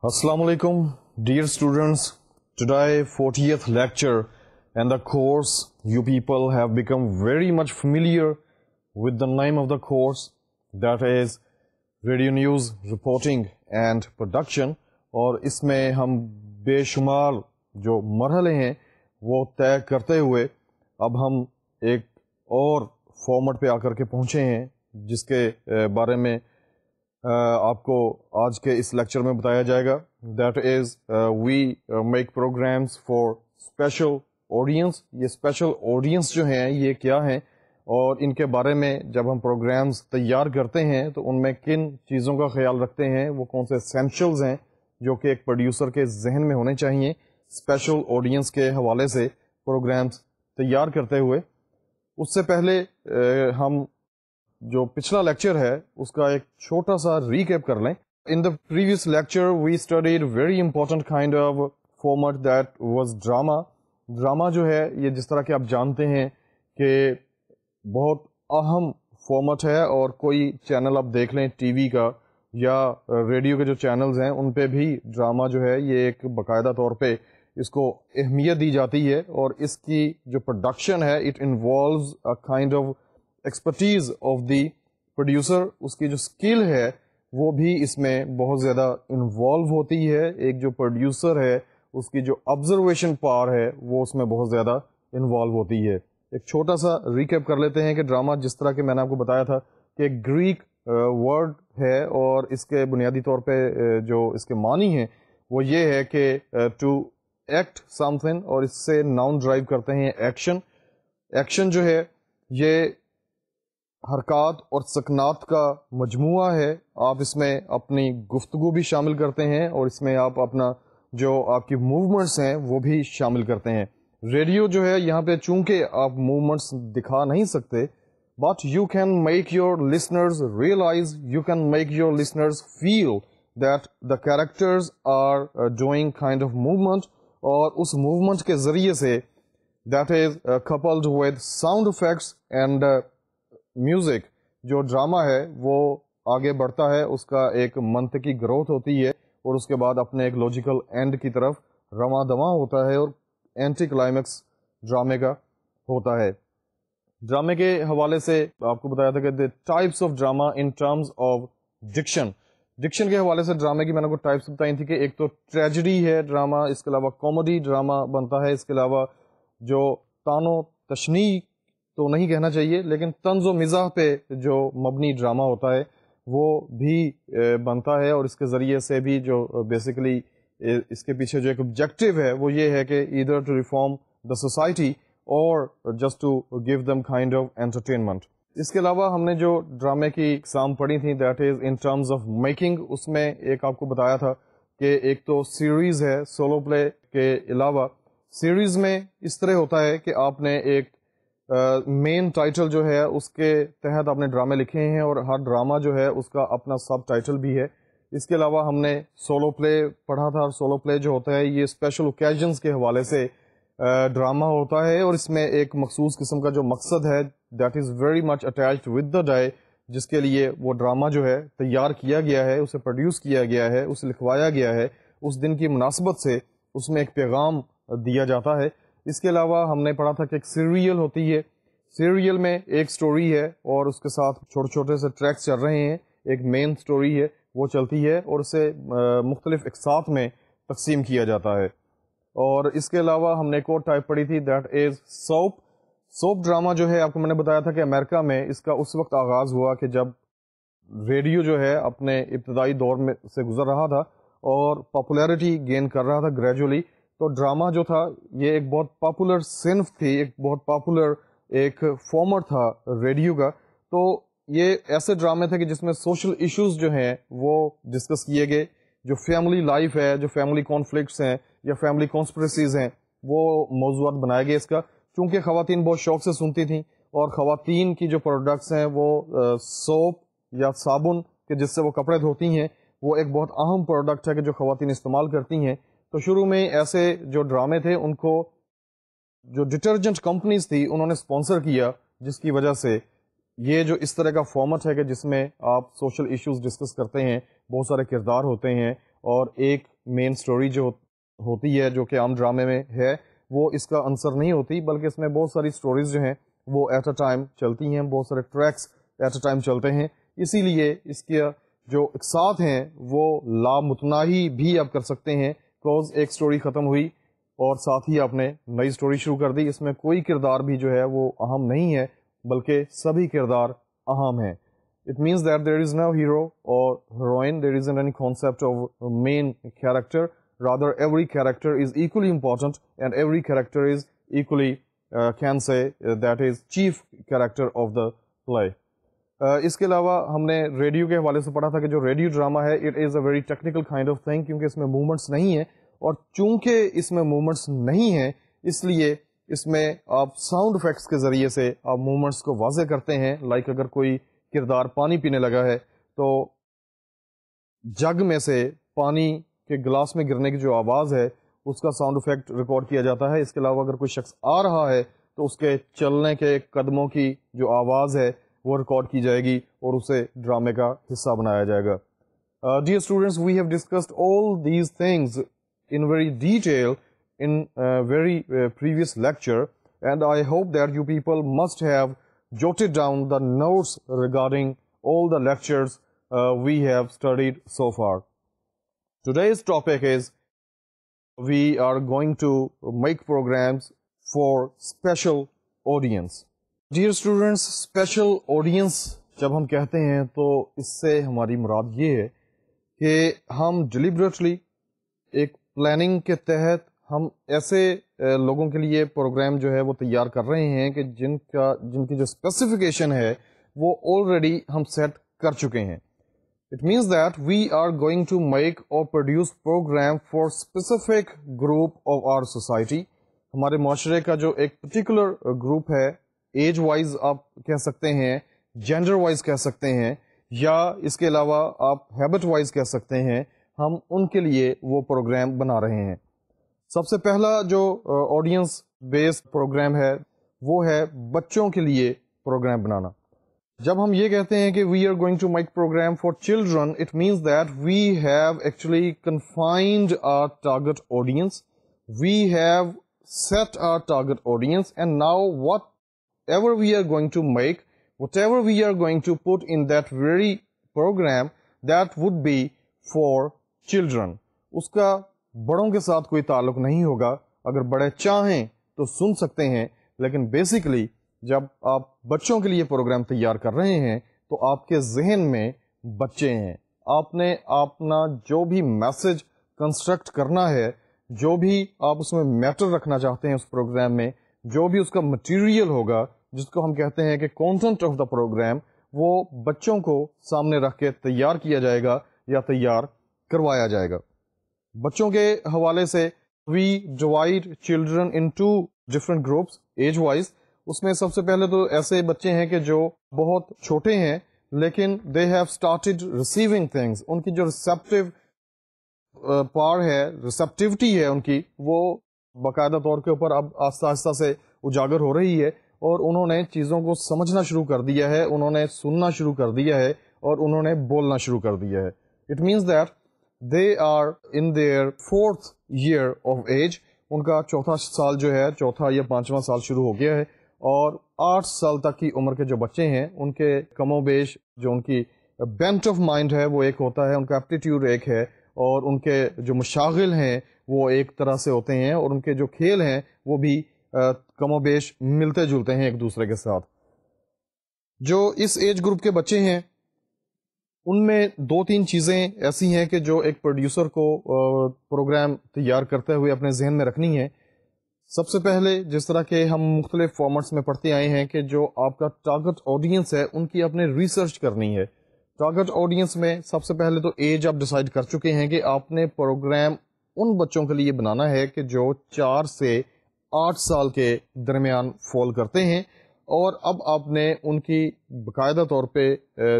Assalamu alaikum, dear students. Today 40th lecture and the course you people have become very much familiar with the name of the course, that is Radio News Reporting and Production. اور اس میں ہم بے شمار جو مرحلے ہیں وہ طے کرتے ہوئے اب ہم ایک اور فارمیٹ پہ آ کر کے پہنچے ہیں جس کے بارے میں آپ کو آج کے اس لیکچر میں بتایا جائے گا. That is we make programs for special audience. یہ اسپیشل آڈینس جو ہیں یہ کیا ہیں اور ان کے بارے میں جب ہم پروگرامس تیار کرتے ہیں تو ان میں کن چیزوں کا خیال رکھتے ہیں, وہ کون سے اسینشلز ہیں جو کہ ایک پروڈیوسر کے ذہن میں ہونے چاہیے اسپیشل آڈینس کے حوالے سے پروگرامس تیار کرتے ہوئے. اس سے پہلے ہم جو پچھلا لیکچر ہے اس کا ایک چھوٹا سا ریکیپ کر لیں. In the previous lecture we studied very important kind of format that was drama. Drama جو ہے یہ جس طرح کہ آپ جانتے ہیں کہ بہت اہم فارمیٹ ہے, اور کوئی چینل آپ دیکھ لیں ٹی وی کا یا ریڈیو کے جو چینلز ہیں ان پہ بھی ڈراما جو ہے یہ ایک باقاعدہ طور پہ اس کو اہمیت دی جاتی ہے, اور اس کی جو پروڈکشن ہے it involves a kind of expertise of the producer. اس کی جو اسکل ہے وہ بھی اس میں بہت زیادہ انوالو ہوتی ہے. ایک جو پروڈیوسر ہے اس کی جو آبزرویشن پاور ہے وہ اس میں بہت زیادہ انوالو ہوتی ہے. ایک چھوٹا سا ریکیپ کر لیتے ہیں کہ ڈراما جس طرح کہ میں نے آپ کو بتایا تھا کہ گریک ورڈ ہے, اور اس کے بنیادی طور پہ جو اس کے معنی ہیں وہ یہ ہے کہ ٹو ایکٹ سم تھنگ, اور اس سے ناؤن ڈرائیو کرتے ہیں ایکشن. ایکشن جو ہے یہ حرکات اور سکنات کا مجموعہ ہے. آپ اس میں اپنی گفتگو بھی شامل کرتے ہیں اور اس میں آپ اپنا جو آپ کی موومنٹس ہیں وہ بھی شامل کرتے ہیں. ریڈیو جو ہے یہاں پہ چونکہ آپ موومنٹس دکھا نہیں سکتے, but you can make your listeners realise, you can make your listeners feel that the characters are doing kind of movement, اور اس موومنٹ کے ذریعے سے that is coupled with sound effects and music. جو drama ہے وہ آگے بڑھتا ہے, اس کا ایک منطقی گروتھ ہوتی ہے اور اس کے بعد اپنے ایک لاجیکل اینڈ کی طرف رواں دواں ہوتا ہے, اور اینٹی کلائمیکس ڈرامے کا ہوتا ہے. ڈرامے کے حوالے سے آپ کو بتایا تھا کہ types of drama in terms of diction. Diction کے حوالے سے ڈرامے کی میں نے کو ٹائپس بتائی تھی کہ ایک تو ٹریجڈی ہے ڈراما, اس کے علاوہ کامیڈی ڈراما بنتا ہے, اس کے علاوہ جو تانو تشنیع تو نہیں کہنا چاہیے لیکن طنز و مزاح پہ جو مبنی ڈراما ہوتا ہے وہ بھی بنتا ہے, اور اس کے ذریعے سے بھی جو بیسیکلی اس کے پیچھے جو ایک آبجیکٹو ہے وہ یہ ہے کہ either to reform the society اور just to give them kind of entertainment. اس کے علاوہ ہم نے جو ڈرامے کی اقسام پڑھی تھیں that is in terms of making. اس میں ایک آپ کو بتایا تھا کہ ایک تو سیریز ہے سولو پلے کے علاوہ. سیریز میں اس طرح ہوتا ہے کہ آپ نے ایک مین ٹائٹل جو ہے اس کے تحت آپ نے ڈرامے لکھے ہیں, اور ہر ڈرامہ جو ہے اس کا اپنا سب ٹائٹل بھی ہے. اس کے علاوہ ہم نے سولو پلے پڑھا تھا, اور سولو پلے جو ہوتا ہے یہ اسپیشل اوکیزنس کے حوالے سے ڈرامہ ہوتا ہے, اور اس میں ایک مخصوص قسم کا جو مقصد ہے that is very much attached with the day, جس کے لیے وہ ڈرامہ جو ہے تیار کیا گیا ہے, اسے پروڈیوس کیا گیا ہے, اسے لکھوایا گیا ہے, اس دن کی مناسبت سے اس میں ایک پیغام دیا جاتا ہے. اس کے علاوہ ہم نے پڑھا تھا کہ ایک سیریل ہوتی ہے. سیریل میں ایک سٹوری ہے اور اس کے ساتھ چھوٹے چھوٹے سے ٹریکس چل رہے ہیں, ایک مین سٹوری ہے وہ چلتی ہے اور اسے مختلف اقساط میں تقسیم کیا جاتا ہے. اور اس کے علاوہ ہم نے ایک اور ٹائپ پڑھی تھی that is soap. Soap drama جو ہے آپ کو میں نے بتایا تھا کہ امریکہ میں اس کا اس وقت آغاز ہوا کہ جب ریڈیو جو ہے اپنے ابتدائی دور میں سے گزر رہا تھا اور پاپولیرٹی گین کر رہا تھا گریجولی, تو ڈرامہ جو تھا یہ ایک بہت پاپولر صنف تھی, ایک بہت پاپولر ایک فارمیٹ تھا ریڈیو کا. تو یہ ایسے ڈرامے تھے کہ جس میں سوشل ایشوز جو ہیں وہ ڈسکس کیے گئے, جو فیملی لائف ہے, جو فیملی کانفلکٹس ہیں یا فیملی کانسپریسیز ہیں وہ موضوعات بنائے گئے. اس کا چونکہ خواتین بہت شوق سے سنتی تھیں, اور خواتین کی جو پروڈکٹس ہیں وہ سوپ یا صابن کہ جس سے وہ کپڑے دھوتی ہیں وہ ایک بہت اہم پروڈکٹ ہے کہ جو خواتین استعمال کرتی ہیں. تو شروع میں ایسے جو ڈرامے تھے ان کو جو ڈٹرجنٹ کمپنیز تھی انہوں نے اسپانسر کیا, جس کی وجہ سے یہ جو اس طرح کا فارمیٹ ہے کہ جس میں آپ سوشل ایشوز ڈسکس کرتے ہیں, بہت سارے کردار ہوتے ہیں اور ایک مین اسٹوری جو ہوتی ہے جو کہ عام ڈرامے میں ہے وہ اس کا عنصر نہیں ہوتی، بلکہ اس میں بہت ساری اسٹوریز جو ہیں وہ ایٹ اے ٹائم چلتی ہیں، بہت سارے ٹریکس ایٹ اے ٹائم چلتے ہیں، اسی لیے اس کے جو اقساط ہیں وہ لامتناہی بھی آپ کر سکتے ہیں، بیکاز ایک اسٹوری ختم ہوئی اور ساتھ ہی آپ نے نئی اسٹوری شروع کر دی، اس میں کوئی کردار بھی جو ہے وہ اہم نہیں ہے بلکہ سبھی کردار اہم ہیں. It means that there is no hero or heroine, there isn't any concept of a main character, rather every character is equally important and every character is equally can say that is chief character of the play. اس کے علاوہ ہم نے radio کے حوالے سے پڑھا تھا کہ جو ریڈیو ڈراما ہے it is a very technical kind of thing, کیونکہ اس میں موومنٹس نہیں ہیں، اور چونکہ اس میں موومنٹس نہیں ہیں اس لیے اس میں آپ ساؤنڈ افیکٹس کے ذریعے سے آپ موومنٹس کو واضح کرتے ہیں. لائک اگر کوئی کردار پانی پینے لگا ہے تو جگ میں سے پانی کے گلاس میں گرنے کی جو آواز ہے اس کا ساؤنڈ افیکٹ ریکارڈ کیا جاتا ہے. اس کے علاوہ اگر کوئی شخص آ رہا ہے تو اس کے چلنے کے قدموں کی جو آواز ہے وہ ریکارڈ کی جائے گی اور اسے ڈرامے کا حصہ بنایا جائے گا. Dear students, we have discussed all these things in very detail in very previous lecture, and I hope that you people must have jotted down the notes regarding all the lectures we have studied so far. Today's topic is we are going to make programs for special audience. Dear students, special audience جب ہم کہتے ہیں تو اس سے ہماری مراد یہ ہے کہ ہم ڈیلیبریٹلی ایک پلاننگ کے تحت ہم ایسے لوگوں کے لیے پروگرام جو ہے وہ تیار کر رہے ہیں کہ جن کی جو اسپیسیفکیشن ہے وہ آلریڈی ہم سیٹ کر چکے ہیں. It means that we are going to make اور produce program for specific group of our society. ہمارے معاشرے کا جو ایک پرٹیکولر گروپ ہے، ایج وائز آپ کہہ سکتے ہیں، جینڈر وائز کہہ سکتے ہیں، یا اس کے علاوہ آپ ہیبٹ وائز کہہ سکتے ہیں، ہم ان کے لیے وہ پروگرام بنا رہے ہیں. سب سے پہلا جو آڈینس بیس پروگرام ہے وہ ہے بچوں کے لیے پروگرام بنانا. جب ہم یہ کہتے ہیں کہ we are going to make programme for children, it means that we have actually confined our target audience, we have set our target audience, and now whatever we are going to make, whatever we are going to put in that very program, that would be for children. اس کا بڑوں کے ساتھ کوئی تعلق نہیں ہوگا. اگر بڑے چاہیں تو سن سکتے ہیں، لیکن بیسیکلی جب آپ بچوں کے لیے پروگرام تیار کر رہے ہیں تو آپ کے ذہن میں بچے ہیں. آپ نے اپنا جو بھی میسج کنسٹرکٹ کرنا ہے، جو بھی آپ اس میں میٹر رکھنا چاہتے ہیں اس پروگرام میں، جو بھی اس کا مٹیریل ہوگا جس کو ہم کہتے ہیں کہ کانٹینٹ آف دا پروگرام، وہ بچوں کو سامنے رکھ کے تیار کیا جائے گا یا تیار کروایا جائے گا. بچوں کے حوالے سے we divide children into different groups age wise. اس میں سب سے پہلے تو ایسے بچے ہیں کہ جو بہت چھوٹے ہیں لیکن they have started receiving things. ان کی جو ریسیپٹیو پار ہے، ریسیپٹیوٹی ہے ان کی، وہ باقاعدہ طور کے اوپر اب آہستہ آہستہ سے اجاگر ہو رہی ہے، اور انہوں نے چیزوں کو سمجھنا شروع کر دیا ہے، انہوں نے سننا شروع کر دیا ہے، اور انہوں نے بولنا شروع کر دیا ہے. It means that they are in their 4th year of age. ان کا چوتھا سال جو ہے، چوتھا یا 5واں سال شروع ہو گیا ہے، اور 8 سال تک کی عمر کے جو بچے ہیں ان کے کم و بیش جو ان کی بینٹ آف مائنڈ ہے وہ ایک ہوتا ہے، ان کا ایپٹیٹیوڈ ایک ہے، اور ان کے جو مشاغل ہیں وہ ایک طرح سے ہوتے ہیں، اور ان کے جو کھیل ہیں وہ بھی کم و بیش ملتے جلتے ہیں ایک دوسرے کے ساتھ. جو اس ایج گروپ کے بچے ہیں ان میں 2-3 چیزیں ایسی ہیں کہ جو ایک پروڈیوسر کو پروگرام تیار کرتے ہوئے اپنے ذہن میں رکھنی ہے. سب سے پہلے جس طرح کہ ہم مختلف فارمیٹس میں پڑھتے آئے ہیں کہ جو آپ کا ٹارگٹ آڈینس ہے ان کی آپ نے ریسرچ کرنی ہے. ٹارگٹ آڈینس میں سب سے پہلے تو ایج آپ ڈیسائیڈ کر چکے ہیں کہ آپ نے پروگرام ان بچوں کے لیے بنانا ہے کہ جو 4 سے 8 سال کے درمیان فال کرتے ہیں، اور اب آپ نے ان کی باقاعدہ طور پہ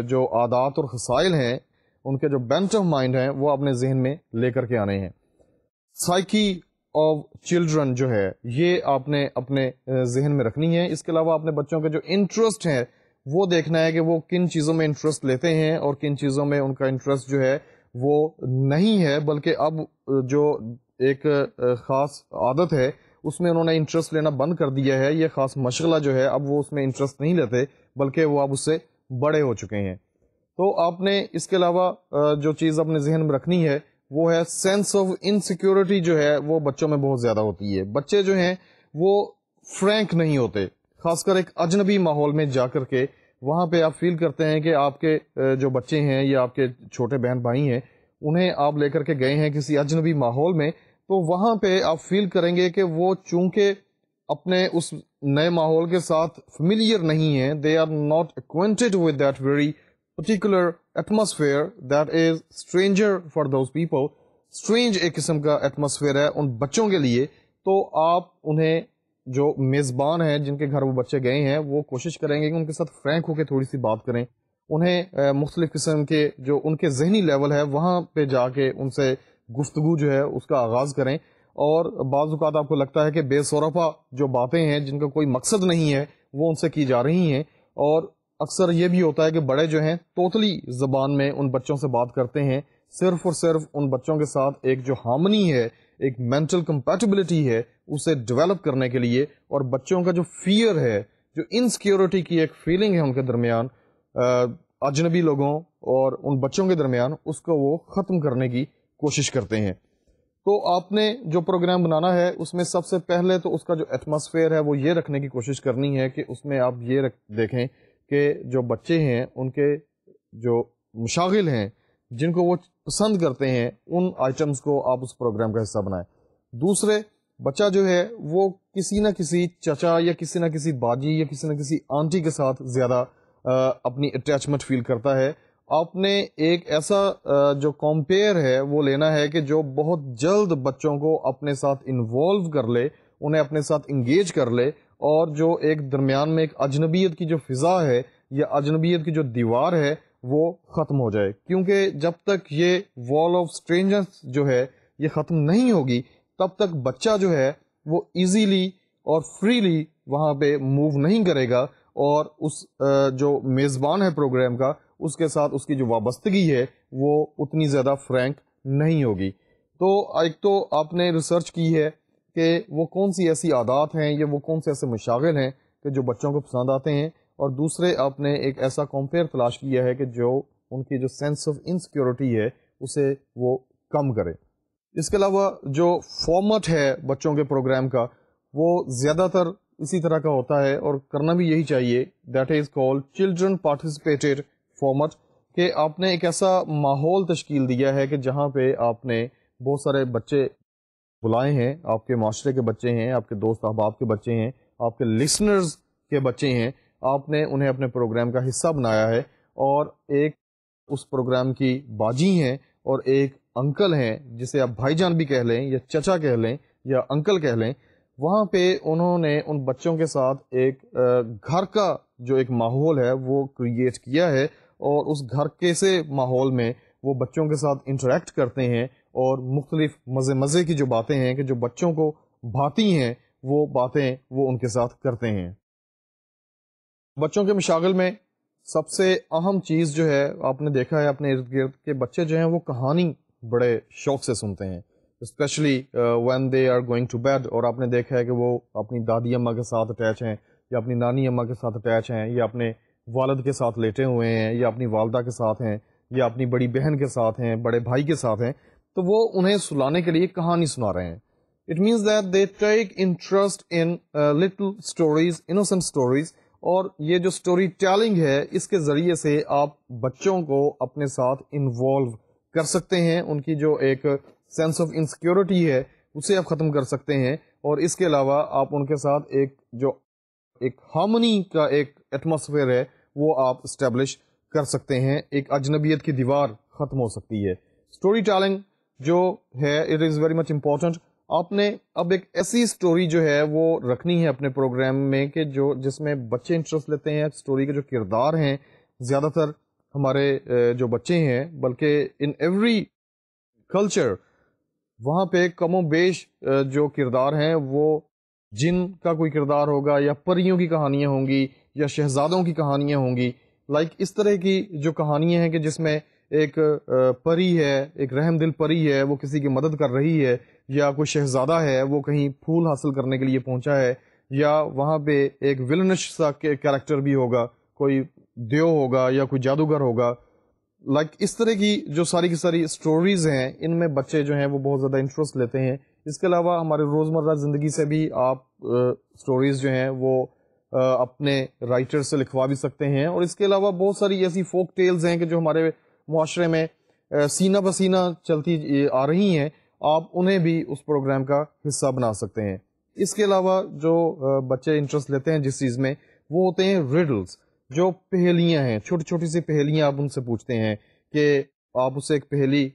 جو عادات اور خصائل ہیں، ان کے جو بینٹ آف مائنڈ ہیں، وہ اپنے ذہن میں لے کر کے آنے ہیں. سائیکی آف چلڈرن جو ہے یہ آپ نے اپنے ذہن میں رکھنی ہے. اس کے علاوہ آپ نے بچوں کے جو انٹرسٹ ہیں وہ دیکھنا ہے کہ وہ کن چیزوں میں انٹرسٹ لیتے ہیں اور کن چیزوں میں ان کا انٹرسٹ جو ہے وہ نہیں ہے، بلکہ اب جو ایک خاص عادت ہے اس میں انہوں نے انٹرسٹ لینا بند کر دیا ہے. یہ خاص مشغلہ جو ہے اب وہ اس میں انٹرسٹ نہیں لیتے، بلکہ وہ اب اس سے بڑے ہو چکے ہیں. تو آپ نے اس کے علاوہ جو چیز اپنے ذہن میں رکھنی ہے وہ ہے سینس آف انسیکیورٹی جو ہے وہ بچوں میں بہت زیادہ ہوتی ہے. بچے جو ہیں وہ فرینک نہیں ہوتے، خاص کر ایک اجنبی ماحول میں جا کر کے. وہاں پہ آپ فیل کرتے ہیں کہ آپ کے جو بچے ہیں یا آپ کے چھوٹے بہن بھائی ہیں انہیں آپ لے کر کے گئے ہیں کسی اجنبی ماحول میں، تو وہاں پہ آپ فیل کریں گے کہ وہ چونکہ اپنے اس نئے ماحول کے ساتھ فیملیئر نہیں ہیں، they are not acquainted with that very particular atmosphere that is stranger for those people. strange ایک قسم کا ایٹماسفیئر ہے ان بچوں کے لیے. تو آپ انہیں جو میزبان ہیں جن کے گھر وہ بچے گئے ہیں وہ کوشش کریں گے کہ ان کے ساتھ فرینک ہو کے تھوڑی سی بات کریں، انہیں مختلف قسم کے جو ان کے ذہنی لیول ہے وہاں پہ جا کے ان سے گفتگو جو ہے اس کا آغاز کریں. اور بعض اوقات آپ کو لگتا ہے کہ بے سورپا جو باتیں ہیں جن کا کوئی مقصد نہیں ہے وہ ان سے کی جا رہی ہیں، اور اکثر یہ بھی ہوتا ہے کہ بڑے جو ہیں توتلی زبان میں ان بچوں سے بات کرتے ہیں صرف اور صرف ان بچوں کے ساتھ ایک جو ہارمنی ہے، ایک مینٹل کمپیٹیبلٹی ہے اسے ڈیولپ کرنے کے لیے، اور بچوں کا جو فیئر ہے، جو انسیکیورٹی کی ایک فیلنگ ہے ان کے درمیان اجنبی لوگوں اور ان بچوں کے درمیان، اس کو وہ ختم کرنے کی کوشش کرتے ہیں. تو آپ نے جو پروگرام بنانا ہے اس میں سب سے پہلے تو اس کا جو ایٹماسفیئر ہے وہ یہ رکھنے کی کوشش کرنی ہے کہ اس میں آپ یہ دیکھیں کہ جو بچے ہیں ان کے جو مشاغل ہیں جن کو وہ پسند کرتے ہیں ان آئٹمس کو آپ اس پروگرام کا حصہ بنائیں. دوسرے، بچہ جو ہے وہ کسی نہ کسی چچا یا کسی نہ کسی باجی یا کسی نہ کسی آنٹی کے ساتھ زیادہ اپنی اٹیچمنٹ فیل کرتا ہے. آپ نے ایک ایسا جو کمپیئر ہے وہ لینا ہے کہ جو بہت جلد بچوں کو اپنے ساتھ انوالو کر لے، انہیں اپنے ساتھ انگیج کر لے، اور جو ایک درمیان میں ایک اجنبیت کی جو فضا ہے یا اجنبیت کی جو دیوار ہے وہ ختم ہو جائے. کیونکہ جب تک یہ وال آف اسٹرینجرز جو ہے یہ ختم نہیں ہوگی تب تک بچہ جو ہے وہ ایزیلی اور فریلی وہاں پہ موو نہیں کرے گا، اور اس جو میزبان ہے پروگرام کا اس کے ساتھ اس کی جو وابستگی ہے وہ اتنی زیادہ فرینک نہیں ہوگی. تو ایک تو آپ نے ریسرچ کی ہے کہ وہ کون سی ایسی عادات ہیں یا وہ کون سے ایسے مشاغل ہیں کہ جو بچوں کو پسند آتے ہیں، اور دوسرے آپ نے ایک ایسا کمپیئر تلاش کیا ہے کہ جو ان کی جو سینس آف انسیکیورٹی ہے اسے وہ کم کرے. اس کے علاوہ جو فارمیٹ ہے بچوں کے پروگرام کا وہ زیادہ تر اسی طرح کا ہوتا ہے، اور کرنا بھی یہی چاہیے. That is called children participated format, کہ آپ نے ایک ایسا ماحول تشکیل دیا ہے کہ جہاں پہ آپ نے بہت سارے بچے بلائے ہیں، آپ کے معاشرے کے بچے ہیں، آپ کے دوست احباب کے بچے ہیں، آپ کے لسنرز کے بچے ہیں، آپ نے انہیں اپنے پروگرام کا حصہ بنایا ہے. اور ایک اس پروگرام کی باجی ہیں اور ایک انکل ہیں جسے آپ بھائی جان بھی کہہ لیں یا چچا کہہ لیں یا انکل کہہ لیں. وہاں پہ انہوں نے ان بچوں کے ساتھ ایک گھر کا جو ایک ماحول ہے وہ کریٹ کیا ہے، اور اس گھر کے سے ماحول میں وہ بچوں کے ساتھ انٹریکٹ کرتے ہیں، اور مختلف مزے کی جو باتیں ہیں کہ جو بچوں کو بھاتی ہیں وہ باتیں وہ ان کے ساتھ کرتے ہیں. بچوں کے مشاغل میں سب سے اہم چیز جو ہے آپ نے دیکھا ہے اپنے ارد گرد کہ بچے جو ہیں وہ کہانی بڑے شوق سے سنتے ہیں، specially when they are going to bed. اور آپ نے دیکھا ہے کہ وہ اپنی دادی اماں کے ساتھ اٹیچ ہیں، یا اپنی نانی اماں کے ساتھ اٹیچ ہیں، یا اپنے والد کے ساتھ لیٹے ہوئے ہیں، یا اپنی والدہ کے ساتھ ہیں، یا اپنی بڑی بہن کے ساتھ ہیں، بڑے بھائی کے ساتھ ہیں. تو وہ انہیں سلانے کے لیے کہانی سنا رہے ہیں. It means that they take interest in little stories, innocent stories. اور یہ جو اسٹوری ٹیلنگ ہے اس کے ذریعے سے آپ بچوں کو اپنے ساتھ انوالو کر سکتے ہیں، ان کی جو ایک سینس آف انسیکیورٹی ہے اسے آپ ختم کر سکتے ہیں. اور اس کے علاوہ آپ ان کے ساتھ ایک ہارمنی کا ایک ایٹماسفیئر ہے وہ آپ اسٹیبلش کر سکتے ہیں. ایک اجنبیت کی دیوار ختم ہو سکتی ہے. اسٹوری ٹیلنگ جو ہے it is very much important. آپ نے اب ایک ایسی اسٹوری جو ہے وہ رکھنی ہے اپنے پروگرام میں کہ جس میں بچے انٹرسٹ لیتے ہیں. اسٹوری کے جو کردار ہیں زیادہ تر ہمارے جو بچے ہیں، بلکہ ان ایوری کلچر وہاں پہ کم و بیش جو کردار ہیں وہ جن کا کوئی کردار ہوگا، یا پریوں کی کہانیاں ہوں گی، یا شہزادوں کی کہانیاں ہوں گی. لائک اس طرح کی جو کہانیاں ہیں کہ جس میں ایک پری ہے, ایک رحم دل پری ہے, وہ کسی کی مدد کر رہی ہے, یا کوئی شہزادہ ہے وہ کہیں پھول حاصل کرنے کے لیے پہنچا ہے, یا وہاں پہ ایک ولنش سا کیریکٹر بھی ہوگا, کوئی دیو ہوگا یا کوئی جادوگر ہوگا. اس طرح کی جو ساری کی ساری اسٹوریز ہیں, ان میں بچے جو ہیں وہ بہت زیادہ انٹرسٹ لیتے ہیں. اس کے علاوہ ہمارے روزمرہ زندگی سے بھی آپ اسٹوریز جو ہیں وہ اپنے رائٹر سے لکھوا بھی سکتے ہیں. اور اس کے علاوہ بہت ساری ایسی فوک ٹیلز ہیں کہ جو ہمارے معاشرے میں سینہ بسینہ چلتی آ رہی ہیں, آپ انہیں بھی اس پروگرام کا حصہ بنا سکتے ہیں. اس کے علاوہ جو بچے انٹرسٹ لیتے ہیں جس چیز میں, وہ ہوتے ہیں ریڈلز, جو پہیلیاں ہیں, چھوٹی چھوٹی سی پہیلیاں آپ ان سے پوچھتے ہیں کہ آپ اسے ایک پہیلی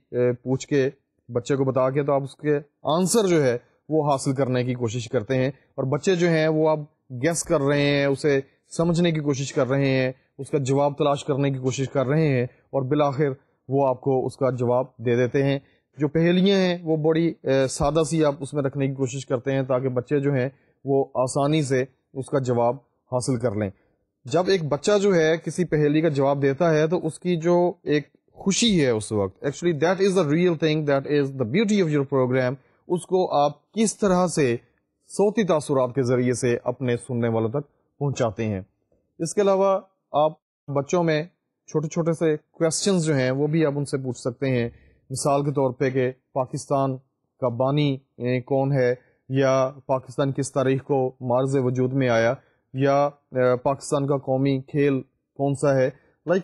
پوچھ کے بچے کو بتا کے تو آپ اس کے آنسر جو ہے وہ حاصل کرنے کی کوشش کرتے ہیں, اور بچے جو ہیں وہ آپ گیس کر رہے ہیں, اسے سمجھنے کی کوشش کر رہے ہیں, اس کا جواب تلاش کرنے کی کوشش کر رہے ہیں, اور بالآخر وہ آپ کو اس کا جواب دے دیتے ہیں. جو پہیلیاں ہیں وہ بڑی سادہ سی آپ اس میں رکھنے کی کوشش کرتے ہیں تاکہ بچے جو ہیں وہ آسانی سے اس کا جواب حاصل کر لیں. جب ایک بچہ جو ہے کسی پہیلی کا جواب دیتا ہے تو اس کی جو ایک خوشی ہے اس وقت, actually that is the real thing, that is the beauty of your program. اس کو آپ کس طرح سے صوتی تاثرات کے ذریعے سے اپنے سننے والوں تک پہنچاتے ہیں. اس کے علاوہ آپ بچوں میں چھوٹے چھوٹے سے کویسچنز جو ہیں وہ بھی آپ ان سے پوچھ سکتے ہیں. مثال کے طور پہ کہ پاکستان کا بانی کون ہے, یا پاکستان کس تاریخ کو معرض وجود میں آیا, یا پاکستان کا قومی کھیل کون سا ہے.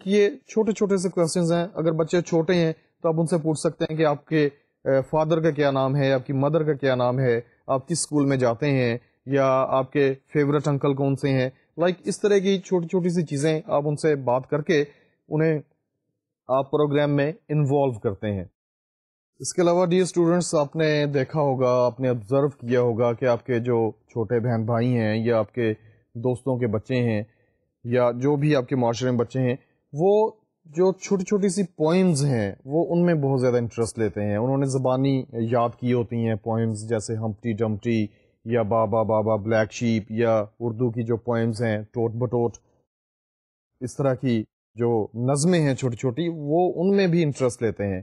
یہ چھوٹے چھوٹے سے کویسچنز ہیں. اگر بچے چھوٹے ہیں تو آپ ان سے پوچھ سکتے ہیں کہ آپ کے فادر کا کیا نام ہے, آپ کی مدر کا کیا نام ہے, آپ کس اسکول میں جاتے ہیں, یا آپ کے فیوریٹ انکل کون سے ہیں. اس طرح کی چھوٹی چھوٹی سی چیزیں آپ ان سے بات کر کے انہیں آپ پروگرام میں انوالو کرتے ہیں. اس کے علاوہ ڈیئر اسٹوڈنٹس, آپ نے دیکھا ہوگا, آپ نے آبزرو کیا ہوگا کہ آپ کے جو چھوٹے بہن بھائی ہیں, یا آپ کے دوستوں کے بچے ہیں, یا جو بھی آپ کے معاشرے میں بچے ہیں, وہ جو چھوٹی چھوٹی سی پوئمز ہیں وہ ان میں بہت زیادہ انٹرسٹ لیتے ہیں. انہوں نے زبانی یاد کی ہوتی ہیں پوئمز, جیسے ہمپٹی ڈمپٹی, یا بابا بابا بلیک شیپ, یا اردو کی جو پوئمز ہیں ٹوٹ بٹوٹ, اس طرح کی جو نظمیں ہیں چھوٹی چھوٹی, وہ ان میں بھی انٹرسٹ لیتے ہیں.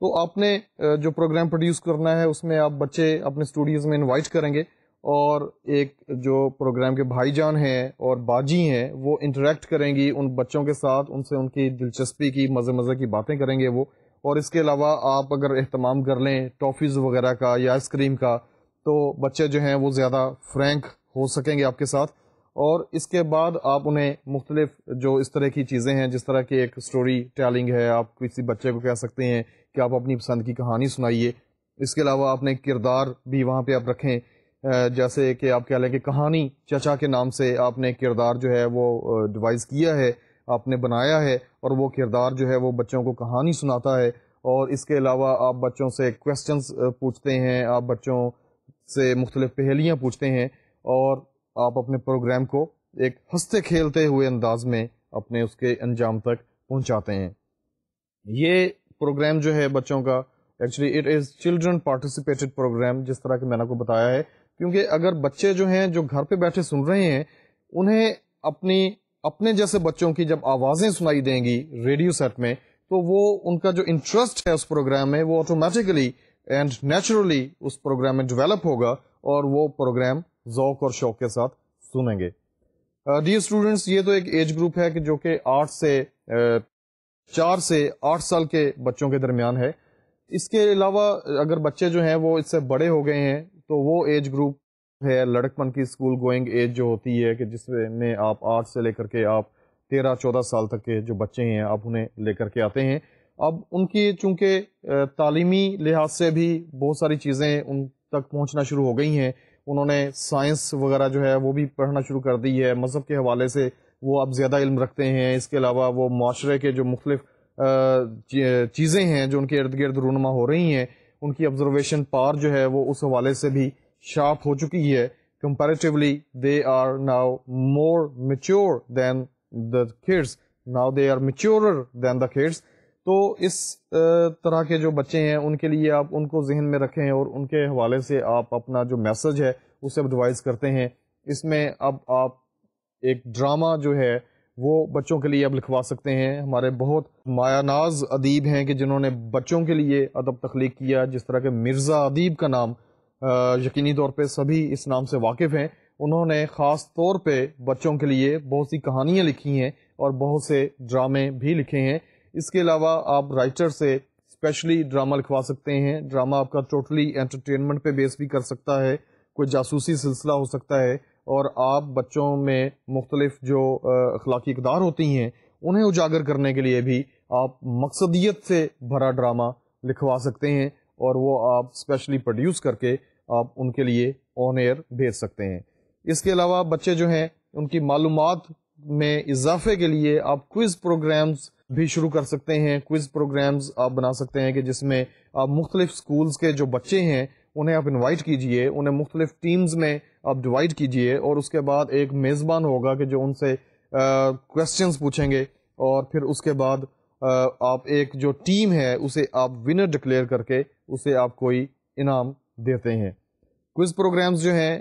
تو آپ نے جو پروگرام پروڈیوس کرنا ہے اس میں آپ بچے اپنے اسٹوڈیوز میں انوائٹ کریں گے, اور ایک جو پروگرام کے بھائی جان ہیں اور باجی ہیں وہ انٹریکٹ کریں گی ان بچوں کے ساتھ, ان سے ان کی دلچسپی کی مزے کی باتیں کریں گے وہ. اور اس کے علاوہ آپ اگر اہتمام کر لیں ٹافیز وغیرہ کا یا آئس کریم کا, تو بچے جو ہیں وہ زیادہ فرینک ہو سکیں گے آپ کے ساتھ. اور اس کے بعد آپ انہیں مختلف جو اس طرح کی چیزیں ہیں, جس طرح کی ایک سٹوری ٹیلنگ ہے, آپ کسی بچے کو کہہ سکتے ہیں کہ آپ اپنی پسند کی کہانی سنائیے. اس کے علاوہ آپ نے کردار بھی وہاں پہ آپ رکھیں, جیسے کہ آپ کہہ لیں کہ کہانی چچا کے نام سے آپ نے کردار جو ہے وہ ڈیوائز کیا ہے, آپ نے بنایا ہے, اور وہ کردار جو ہے وہ بچوں کو کہانی سناتا ہے. اور اس کے علاوہ آپ بچوں سے کویسچنز پوچھتے ہیں, آپ بچوں سے مختلف پہیلیاں پوچھتے ہیں, اور آپ اپنے پروگرام کو ایک ہنستے کھیلتے ہوئے انداز میں اپنے اس کے انجام تک پہنچاتے ہیں. یہ پروگرام جو ہے بچوں کا, actually it is children participated programme, جس طرح کہ میں نے آپ کو بتایا ہے, کیونکہ اگر بچے جو ہیں جو گھر پہ بیٹھے سن رہے ہیں, انہیں اپنے جیسے بچوں کی جب آوازیں سنائی دیں گی ریڈیو سیٹ میں, تو وہ ان کا جو انٹرسٹ ہے اس پروگرام میں وہ آٹومیٹیکلی اینڈ نیچرلی اس پروگرام میں ڈیولپ ہوگا, اور وہ پروگرام ذوق اور شوق کے ساتھ سنیں گے. ڈیئر اسٹوڈنٹس, یہ تو ایک ایج گروپ ہے کہ جو کہ 4 سے 8 سال کے بچوں کے درمیان ہے. اس کے علاوہ اگر بچے جو ہیں وہ اس سے بڑے ہو گئے ہیں تو وہ ایج گروپ ہے لڑکپن کی اسکول گوئنگ ایج جو ہوتی ہے, کہ جس میں آپ 8 سے لے کر کے آپ 13-14 سال تک کے جو بچے ہیں آپ انہیں لے کر کے آتے ہیں. اب ان کی چونکہ تعلیمی لحاظ سے بھی بہت ساری چیزیں ان تک پہنچنا شروع ہو گئی ہیں, انہوں نے سائنس وغیرہ جو ہے وہ بھی پڑھنا شروع کر دی ہے, مذہب کے حوالے سے وہ اب زیادہ علم رکھتے ہیں. اس کے علاوہ وہ معاشرے کے جو مختلف چیزیں ہیں جو ان کے ارد گرد رونما ہو رہی ہیں, ان کی آبزرویشن پار جو ہے وہ اس حوالے سے بھی شارپ ہو چکی ہے. Comparatively they are now more mature than the kids, now they are maturer than the kids. تو اس طرح کے جو بچے ہیں ان کے لیے آپ ان کو ذہن میں رکھیں, اور ان کے حوالے سے آپ اپنا جو میسج ہے اسے ایڈوائز کرتے ہیں. اس میں اب آپ ایک ڈرامہ جو ہے وہ بچوں کے لیے اب لکھوا سکتے ہیں. ہمارے بہت مایہ ناز ادیب ہیں کہ جنہوں نے بچوں کے لیے ادب تخلیق کیا, جس طرح کہ مرزا ادیب کا نام یقینی طور پہ سبھی اس نام سے واقف ہیں. انہوں نے خاص طور پہ بچوں کے لیے بہت سی کہانیاں لکھی ہیں اور بہت سے ڈرامے بھی لکھے ہیں. اس کے علاوہ آپ رائٹر سے اسپیشلی ڈرامہ لکھوا سکتے ہیں. ڈرامہ آپ کا ٹوٹلی انٹرٹینمنٹ پہ بیس بھی کر سکتا ہے, کوئی جاسوسی سلسلہ ہو سکتا ہے, اور آپ بچوں میں مختلف جو اخلاقی اقدار ہوتی ہیں انہیں اجاگر کرنے کے لیے بھی آپ مقصدیت سے بھرا ڈرامہ لکھوا سکتے ہیں, اور وہ آپ اسپیشلی پروڈیوس کر کے آپ ان کے لیے آن ایئر بھیج سکتے ہیں. اس کے علاوہ بچے جو ہیں ان کی معلومات میں اضافے کے لیے آپ کوئز پروگرامز بھی شروع کر سکتے ہیں. کوئز پروگرامز آپ بنا سکتے ہیں کہ جس میں آپ مختلف سکولز کے جو بچے ہیں انہیں آپ انوائٹ کیجئے, انہیں مختلف ٹیمز میں آپ ڈیوائڈ کیجئے, اور اس کے بعد ایک میزبان ہوگا کہ جو ان سے کویسچنز پوچھیں گے, اور پھر اس کے بعد آپ ایک جو ٹیم ہے اسے آپ ونر ڈکلیئر کر کے اسے آپ کوئی انعام دیتے ہیں. کوئز پروگرامز جو ہیں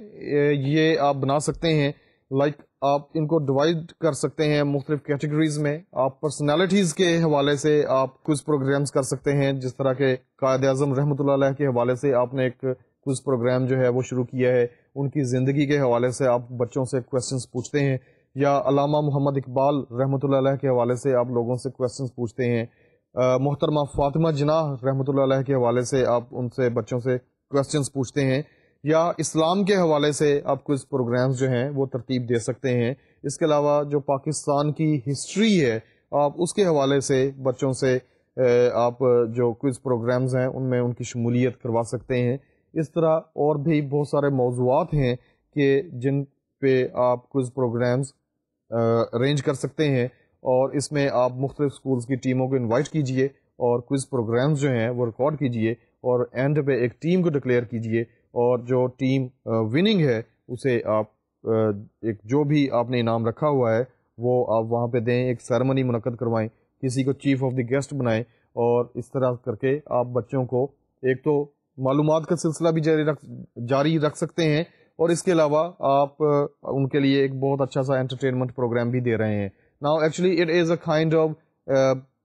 یہ آپ بنا سکتے ہیں, لائک آپ ان کو ڈیوائڈ کر سکتے ہیں مختلف کیٹیگریز میں. آپ پرسنالٹیز کے حوالے سے آپ کوئز پروگرامز کر سکتے ہیں, جس طرح کہ قائد اعظم رحمۃ اللہ علیہ کے حوالے سے آپ نے ایک کوئز پروگرام جو ہے وہ شروع کیا ہے. ان کی زندگی کے حوالے سے آپ بچوں سے کویسچنز پوچھتے ہیں, یا علامہ محمد اقبال رحمۃ اللہ علیہ کے حوالے سے آپ لوگوں سے کویسچنز پوچھتے ہیں. محترمہ فاطمہ جناح رحمۃ اللہ علیہ کے حوالے سے آپ ان سے بچوں سے کویسچنز پوچھتے ہیں, یا اسلام کے حوالے سے آپ کوئز پروگرامز جو ہیں وہ ترتیب دے سکتے ہیں. اس کے علاوہ جو پاکستان کی ہسٹری ہے آپ اس کے حوالے سے بچوں سے آپ جو کوئز پروگرامز ہیں ان میں ان کی شمولیت کروا سکتے ہیں. اس طرح اور بھی بہت سارے موضوعات ہیں کہ جن پہ آپ کوئز پروگرامز ارینج کر سکتے ہیں, اور اس میں آپ مختلف سکولز کی ٹیموں کو انوائٹ کیجئے اور کوئز پروگرامز جو ہیں وہ ریکارڈ کیجئے, اور اینڈ پہ ایک ٹیم کو ڈکلیئر کیجئے, اور جو ٹیم وننگ ہے اسے آپ ایک جو بھی آپ نے انعام رکھا ہوا ہے وہ آپ وہاں پہ دیں, ایک سیرمنی منعقد کروائیں, کسی کو چیف آف دی گیسٹ بنائیں, اور اس طرح کر کے آپ بچوں کو ایک تو معلومات کا سلسلہ بھی جاری رکھ سکتے ہیں, اور اس کے علاوہ آپ ان کے لیے ایک بہت اچھا سا انٹرٹینمنٹ پروگرام بھی دے رہے ہیں. Now actually it is a kind of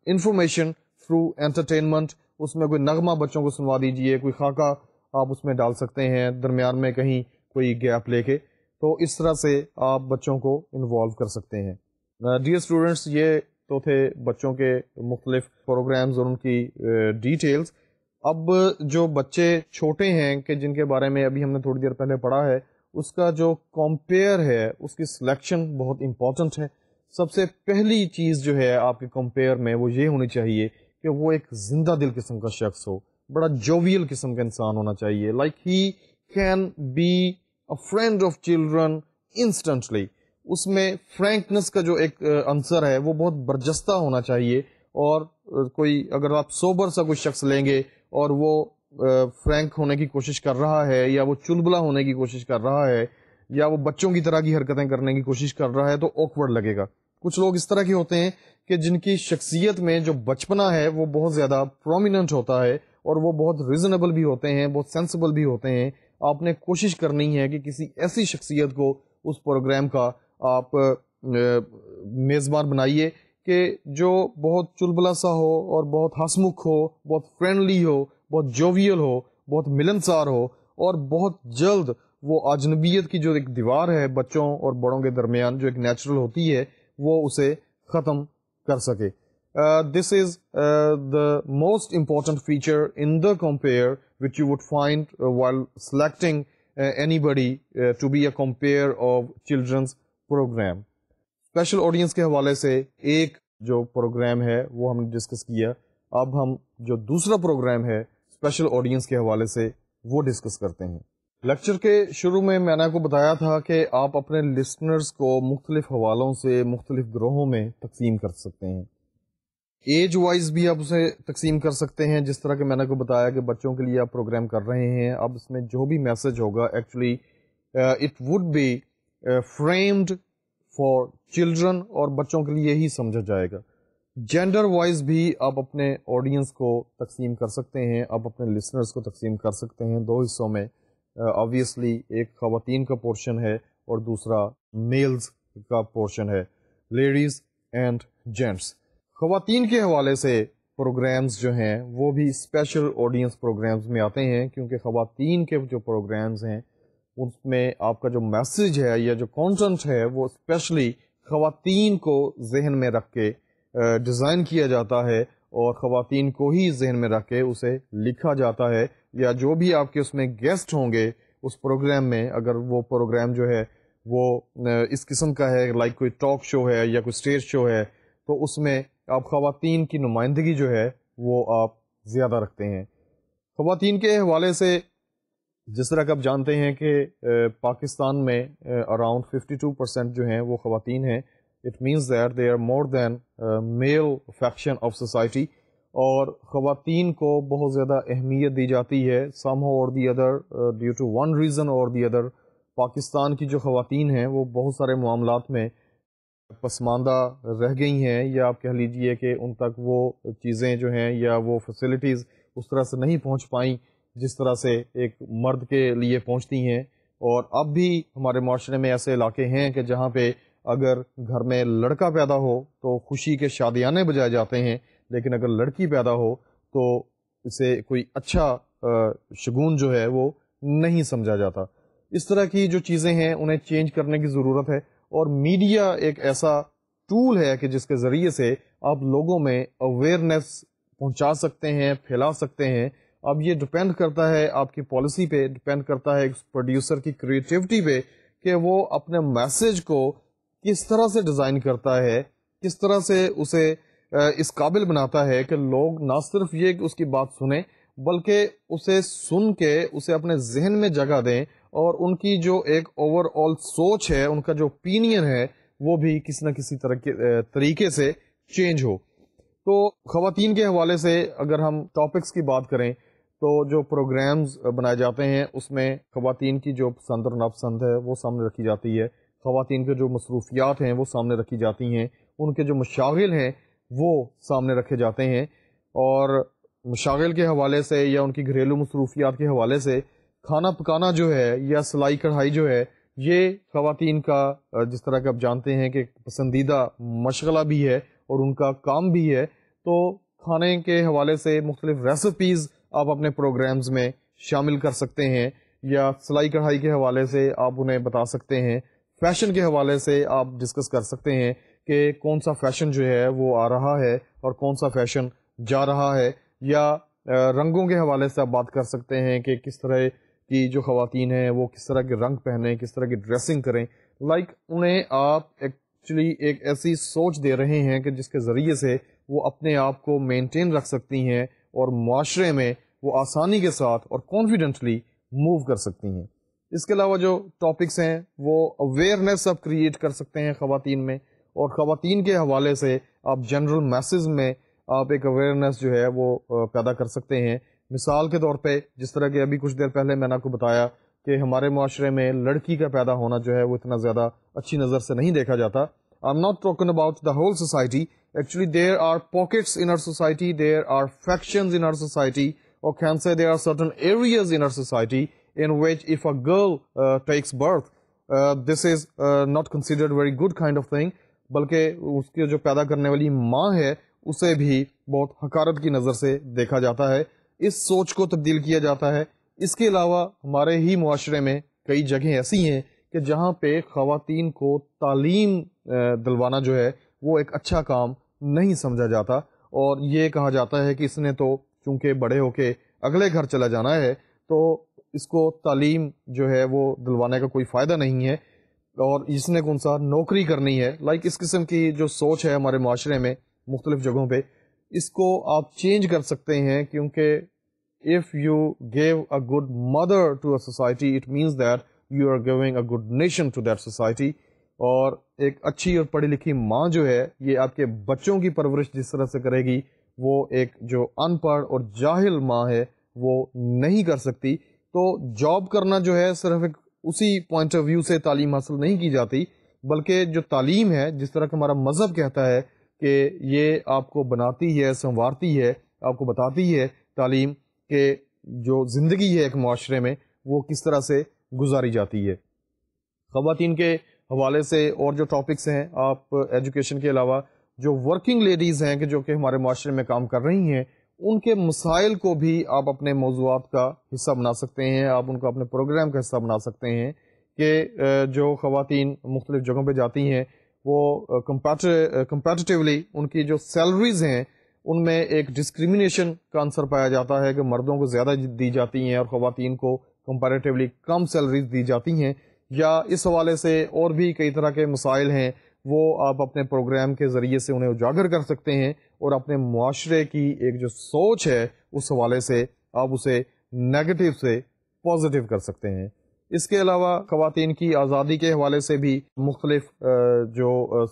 information through entertainment. اس میں کوئی نغمہ بچوں کو سنوا دیجئے, کوئی خاکہ آپ اس میں ڈال سکتے ہیں درمیان میں کہیں کوئی گیپ لے کے, تو اس طرح سے آپ بچوں کو انوالو کر سکتے ہیں. ڈیئر اسٹوڈنٹس, یہ تو تھے بچوں کے مختلف پروگرامز اور ان کی ڈیٹیلز. اب جو بچے چھوٹے ہیں کہ جن کے بارے میں ابھی ہم نے تھوڑی دیر پہلے پڑھا ہے, اس کا جو کمپیئر ہے اس کی سلیکشن بہت امپورٹنٹ ہے. سب سے پہلی چیز جو ہے آپ کے کمپیئر میں وہ یہ ہونی چاہیے کہ وہ ایک زندہ دل قسم کا شخص ہو, بڑا جوویل قسم کا انسان ہونا چاہیے. Like he can be a friend of children instantly. اس میں فرینکنس کا جو ایک عنصر ہے وہ بہت برجستہ ہونا چاہیے, اور کوئی اگر آپ سوبر سا کوئی شخص لیں گے اور وہ فرینک ہونے کی کوشش کر رہا ہے, یا وہ چلبلا ہونے کی کوشش کر رہا ہے, یا وہ بچوں کی طرح کی حرکتیں کرنے کی کوشش کر رہا ہے, تو آکورڈ لگے گا. کچھ لوگ اس طرح کے ہوتے ہیں کہ جن کی شخصیت میں جو بچپنا ہے وہ بہت زیادہ پرومیننٹ ہوتا ہے, اور وہ بہت ریزنیبل بھی ہوتے ہیں, بہت سینسیبل بھی ہوتے ہیں. آپ نے کوشش کرنی ہے کہ کسی ایسی شخصیت کو اس پروگرام کا آپ میزبان بنائیے کہ جو بہت چلبلا سا ہو, اور بہت ہنسمکھ ہو, بہت فرینڈلی ہو, بہت جوویل ہو, بہت ملنسار ہو, اور بہت جلد وہ اجنبیت کی جو ایک دیوار ہے بچوں اور بڑوں کے درمیان جو ایک نیچرل ہوتی ہے وہ اسے ختم کر سکے. This is the most important feature in the compare which you would find while selecting anybody to be a compare of children's program. Special audience کے حوالے سے ایک جو پروگرام ہے وہ ہم نے ڈسکس کیا. اب ہم جو دوسرا پروگرام ہے اسپیشل آڈینس کے حوالے سے وہ ڈسکس کرتے ہیں. لیکچر کے شروع میں نے آپ کو بتایا تھا کہ آپ اپنے لسنرز کو مختلف حوالوں سے مختلف گروہوں میں تقسیم کر سکتے ہیں. ایج وائز بھی آپ اسے تقسیم کر سکتے ہیں, جس طرح کہ میں نے کو بتایا کہ بچوں کے لیے آپ پروگرام کر رہے ہیں. اب اس میں جو بھی میسج ہوگا actually it would be framed for children, اور بچوں کے لیے ہی سمجھا جائے گا. جینڈر وائز بھی آپ اپنے آڈینس کو تقسیم کر سکتے ہیں, آپ اپنے لسنرز کو تقسیم کر سکتے ہیں دو حصوں میں. آبویسلی ایک خواتین کا پورشن ہے اور دوسرا میلز کا پورشن ہے. Ladies and gents. خواتین کے حوالے سے پروگرامز جو ہیں وہ بھی اسپیشل آڈینس پروگرامز میں آتے ہیں, کیونکہ خواتین کے جو پروگرامز ہیں اس میں آپ کا جو میسیج ہے یا جو کانٹینٹ ہے وہ اسپیشلی خواتین کو ذہن میں رکھ کے ڈیزائن کیا جاتا ہے, اور خواتین کو ہی ذہن میں رکھ کے اسے لکھا جاتا ہے, یا جو بھی آپ کے اس میں گیسٹ ہوں گے اس پروگرام میں, اگر وہ پروگرام جو ہے وہ اس قسم کا ہے, لائک کوئی ٹاک شو ہے یا کوئی اسٹیج شو ہے, تو اس میں آپ خواتین کی نمائندگی جو ہے وہ آپ زیادہ رکھتے ہیں. خواتین کے حوالے سے جس طرح کہ آپ جانتے ہیں کہ پاکستان میں اراؤنڈ 52% جو ہیں وہ خواتین ہیں. It means that they are more than male faction of society, اور خواتین کو بہت زیادہ اہمیت دی جاتی ہے somehow or the other, due to one reason or the other. Pakistan کی جو خواتین ہیں وہ بہت سارے معاملات میں پسماندہ رہ گئی ہیں, یا آپ کہہ لیجئے کہ ان تک وہ چیزیں جو ہیں یا وہ فیسلٹیز اس طرح سے نہیں پہنچ پائیں جس طرح سے ایک مرد کے لیے پہنچتی ہیں. اور اب بھی ہمارے معاشرے میں ایسے علاقے ہیں کہ جہاں پہ اگر گھر میں لڑکا پیدا ہو تو خوشی کے شادیانے بجائے جاتے ہیں, لیکن اگر لڑکی پیدا ہو تو اسے کوئی اچھا شگون جو ہے وہ نہیں سمجھا جاتا. اس طرح کی جو چیزیں ہیں انہیں چینج کرنے کی ضرورت ہے, اور میڈیا ایک ایسا ٹول ہے کہ جس کے ذریعے سے آپ لوگوں میں اویئرنیس پہنچا سکتے ہیں, پھیلا سکتے ہیں. اب یہ ڈپینڈ کرتا ہے آپ کی پالیسی پہ, ڈپینڈ کرتا ہے پروڈیوسر کی کریٹیوٹی پہ کہ وہ اپنے میسج کو کس طرح سے ڈیزائن کرتا ہے, کس طرح سے اسے اس قابل بناتا ہے کہ لوگ نہ صرف یہ کہ اس کی بات سنیں بلکہ اسے سن کے اسے اپنے ذہن میں جگہ دیں, اور ان کی جو ایک اوور آل سوچ ہے, ان کا جو اوپینین ہے وہ بھی کسی نہ کسی طریقے سے چینج ہو. تو خواتین کے حوالے سے اگر ہم ٹاپکس کی بات کریں تو جو پروگرامز بنائے جاتے ہیں اس میں خواتین کی جو پسند اور ناپسند ہے وہ سامنے رکھی جاتی ہے, خواتین کے جو مصروفیات ہیں وہ سامنے رکھی جاتی ہیں, ان کے جو مشاغل ہیں وہ سامنے رکھے جاتے ہیں. اور مشاغل کے حوالے سے یا ان کی گھریلو مصروفیات کے حوالے سے کھانا پکانا جو ہے یا سلائی کڑھائی جو ہے یہ خواتین کا جس طرح کہ آپ جانتے ہیں کہ پسندیدہ مشغلہ بھی ہے اور ان کا کام بھی ہے. تو کھانے کے حوالے سے مختلف ریسیپیز آپ اپنے پروگرامز میں شامل کر سکتے ہیں, یا سلائی کڑھائی کے حوالے سے آپ انہیں بتا سکتے ہیں. فیشن کے حوالے سے آپ ڈسکس کر سکتے ہیں کہ کون سا فیشن جو ہے وہ آ رہا ہے اور کون سا فیشن جا رہا ہے, یا رنگوں کے حوالے سے آپ بات کر سکتے ہیں کہ کس طرح کی جو خواتین ہیں وہ کس طرح کے رنگ پہنیں, کس طرح کی ڈریسنگ کریں. لائک انہیں آپ ایکچولی ایک ایسی سوچ دے رہے ہیں کہ جس کے ذریعے سے وہ اپنے آپ کو مینٹین رکھ سکتی ہیں اور معاشرے میں وہ آسانی کے ساتھ اور کانفیڈنٹلی موو کر سکتی ہیں. اس کے علاوہ جو ٹاپکس ہیں وہ اویئرنیس آپ کریٹ کر سکتے ہیں خواتین میں, اور خواتین کے حوالے سے آپ جنرل میسز میں آپ ایک اویئرنیس جو ہے وہ پیدا کر سکتے ہیں. مثال کے طور پہ جس طرح کہ ابھی کچھ دیر پہلے میں نے آپ کو بتایا کہ ہمارے معاشرے میں لڑکی کا پیدا ہونا جو ہے وہ اتنا زیادہ اچھی نظر سے نہیں دیکھا جاتا. I am not talking about the whole society, actually there are pockets in our society, there are factions in our society, or can say there are certain areas in our society in which if a girl takes birth, this is not considered very good kind of thing, بلکہ اس کے جو پیدا کرنے والی ماں ہے اسے بھی بہت حقارت کی نظر سے دیکھا جاتا ہے. اس سوچ کو تبدیل کیا جاتا ہے. اس کے علاوہ ہمارے ہی معاشرے میں کئی جگہیں ایسی ہیں کہ جہاں پہ خواتین کو تعلیم دلوانا جو ہے وہ ایک اچھا کام نہیں سمجھا جاتا, اور یہ کہا جاتا ہے کہ اس نے تو چونکہ بڑے ہو کے اگلے گھر چلا جانا ہے تو اس کو تعلیم جو ہے وہ دلوانے کا کوئی فائدہ نہیں ہے, اور اس نے کون سا نوکری کرنی ہے. لائک اس قسم کی جو سوچ ہے ہمارے معاشرے میں مختلف جگہوں پہ, اس کو آپ چینج کر سکتے ہیں, کیونکہ if you give a good mother to a society it means that you are giving a good nation to that society. اور ایک اچھی اور پڑھی لکھی ماں جو ہے یہ آپ کے بچوں کی پرورش جس طرح سے کرے گی وہ ایک جو ان پڑھ اور جاہل ماں ہے وہ نہیں کر سکتی. تو جاب کرنا جو ہے صرف ایک اسی پوائنٹ آف ویو سے تعلیم حاصل نہیں کی جاتی, بلکہ جو تعلیم ہے جس طرح کہ ہمارا مذہب کہتا ہے کہ یہ آپ کو بناتی ہے, سنوارتی ہے, آپ کو بتاتی ہے تعلیم کہ جو زندگی ہے ایک معاشرے میں وہ کس طرح سے گزاری جاتی ہے. خواتین کے حوالے سے اور جو ٹاپکس ہیں آپ ایجوکیشن کے علاوہ جو ورکنگ لیڈیز ہیں کہ جو کہ ہمارے معاشرے میں کام کر رہی ہیں ان کے مسائل کو بھی آپ اپنے موضوعات کا حصہ بنا سکتے ہیں, آپ ان کو اپنے پروگرام کا حصہ بنا سکتے ہیں کہ جو خواتین مختلف جگہوں پہ جاتی ہیں وہ کمپیٹیٹیولی ان کی جو سیلریز ہیں ان میں ایک ڈسکریمنیشن کا عنصر پایا جاتا ہے کہ مردوں کو زیادہ دی جاتی ہیں اور خواتین کو کمپیریٹیولی کم سیلریز دی جاتی ہیں, یا اس حوالے سے اور بھی کئی طرح کے مسائل ہیں وہ آپ اپنے پروگرام کے ذریعے سے انہیں اجاگر کر سکتے ہیں اور اپنے معاشرے کی ایک جو سوچ ہے اس حوالے سے آپ اسے نیگیٹو سے پازیٹیو کر سکتے ہیں. اس کے علاوہ خواتین کی آزادی کے حوالے سے بھی مختلف جو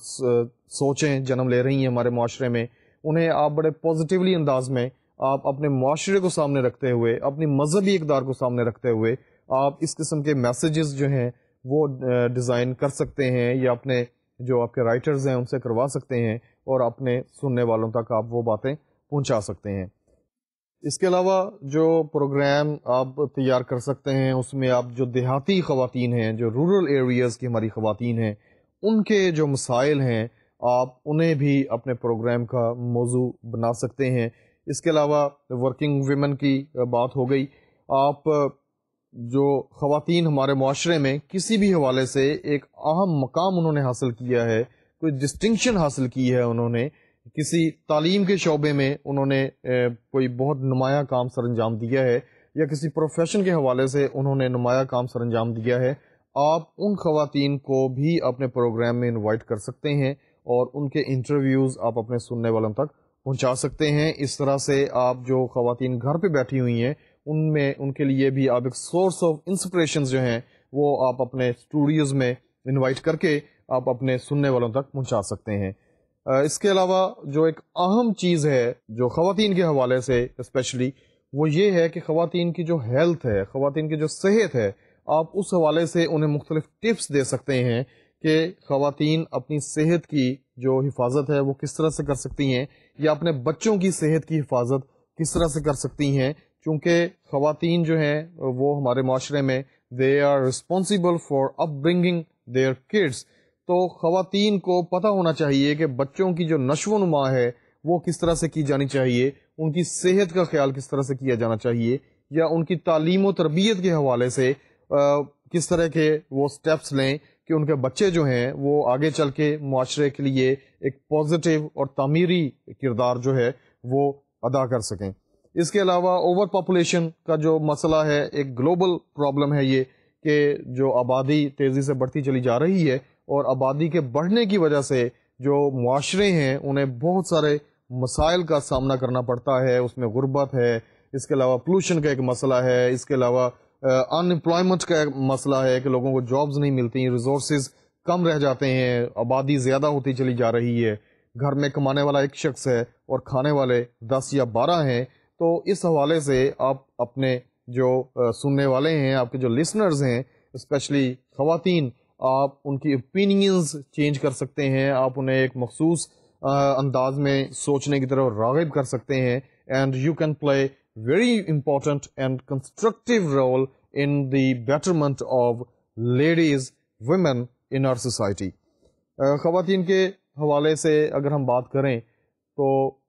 سوچیں جنم لے رہی ہیں ہمارے معاشرے میں, انہیں آپ بڑے پازیٹیولی انداز میں آپ اپنے معاشرے کو سامنے رکھتے ہوئے, اپنی مذہبی اقدار کو سامنے رکھتے ہوئے آپ اس قسم کے میسیجز جو ہیں وہ ڈیزائن کر سکتے ہیں یا اپنے جو آپ کے رائٹرز ہیں ان سے کروا سکتے ہیں اور اپنے سننے والوں تک آپ وہ باتیں پہنچا سکتے ہیں. اس کے علاوہ جو پروگرام آپ تیار کر سکتے ہیں اس میں آپ جو دیہاتی خواتین ہیں, جو رورل ایریاز کی ہماری خواتین ہیں, ان کے جو مسائل ہیں آپ انہیں بھی اپنے پروگرام کا موضوع بنا سکتے ہیں. اس کے علاوہ ورکنگ ویمن کی بات ہو گئی. آپ جو خواتین ہمارے معاشرے میں کسی بھی حوالے سے ایک اہم مقام انہوں نے حاصل کیا ہے, کوئی ڈسٹنکشن حاصل کی ہے, انہوں نے کسی تعلیم کے شعبے میں انہوں نے کوئی بہت نمایاں کام سر انجام دیا ہے یا کسی پروفیشن کے حوالے سے انہوں نے نمایاں کام سر انجام دیا ہے, آپ ان خواتین کو بھی اپنے پروگرام میں انوائٹ کر سکتے ہیں اور ان کے انٹرویوز آپ اپنے سننے والوں تک پہنچا سکتے ہیں. اس طرح سے آپ جو خواتین گھر پہ بیٹھی ہوئی ہیں ان کے لیے بھی آپ ایک سورس آف انسپریشنز جو ہیں وہ آپ اپنے اسٹوڈیوز میں انوائٹ کر کے آپ اپنے سننے والوں تک پہنچا سکتے ہیں. اس کے علاوہ جو ایک اہم چیز ہے جو خواتین کے حوالے سے اسپیشلی وہ یہ ہے کہ خواتین کی جو ہیلتھ ہے, خواتین کی جو صحت ہے, آپ اس حوالے سے انہیں مختلف ٹپس دے سکتے ہیں کہ خواتین اپنی صحت کی جو حفاظت ہے وہ کس طرح سے کر سکتی ہیں یا اپنے بچوں کی صحت کی حفاظت کس طرح سے کر سکتی ہیں, چونکہ خواتین جو ہیں وہ ہمارے معاشرے میں they are responsible for upbringing their kids. تو خواتین کو پتہ ہونا چاہیے کہ بچوں کی جو نشو و نما ہے وہ کس طرح سے کی جانی چاہیے, ان کی صحت کا خیال کس طرح سے کیا جانا چاہیے, یا ان کی تعلیم و تربیت کے حوالے سے کس طرح کے وہ سٹیپس لیں کہ ان کے بچے جو ہیں وہ آگے چل کے معاشرے کے لیے ایک پازیٹیو اور تعمیری کردار جو ہے وہ ادا کر سکیں. اس کے علاوہ اوور پاپولیشن کا جو مسئلہ ہے ایک گلوبل پرابلم ہے یہ کہ جو آبادی تیزی سے بڑھتی چلی جا رہی ہے اور آبادی کے بڑھنے کی وجہ سے جو معاشرے ہیں انہیں بہت سارے مسائل کا سامنا کرنا پڑتا ہے. اس میں غربت ہے, اس کے علاوہ پولوشن کا ایک مسئلہ ہے, اس کے علاوہ ان امپلائمنٹ کا ایک مسئلہ ہے کہ لوگوں کو جابز نہیں ملتی, ریسورسز کم رہ جاتے ہیں, آبادی زیادہ ہوتی چلی جا رہی ہے, گھر میں کمانے والا ایک شخص ہے اور کھانے والے 10 یا 12 ہیں. تو اس حوالے سے آپ اپنے جو سننے والے ہیں, آپ کے جو لسنرز ہیں اسپیشلی خواتین, آپ ان کی اوپینینز چینج کر سکتے ہیں, آپ انہیں ایک مخصوص انداز میں سوچنے کی طرف راغب کر سکتے ہیں. And you can play very important and constructive role in the betterment of ladies women in our society. خواتین کے حوالے سے اگر ہم بات کریں تو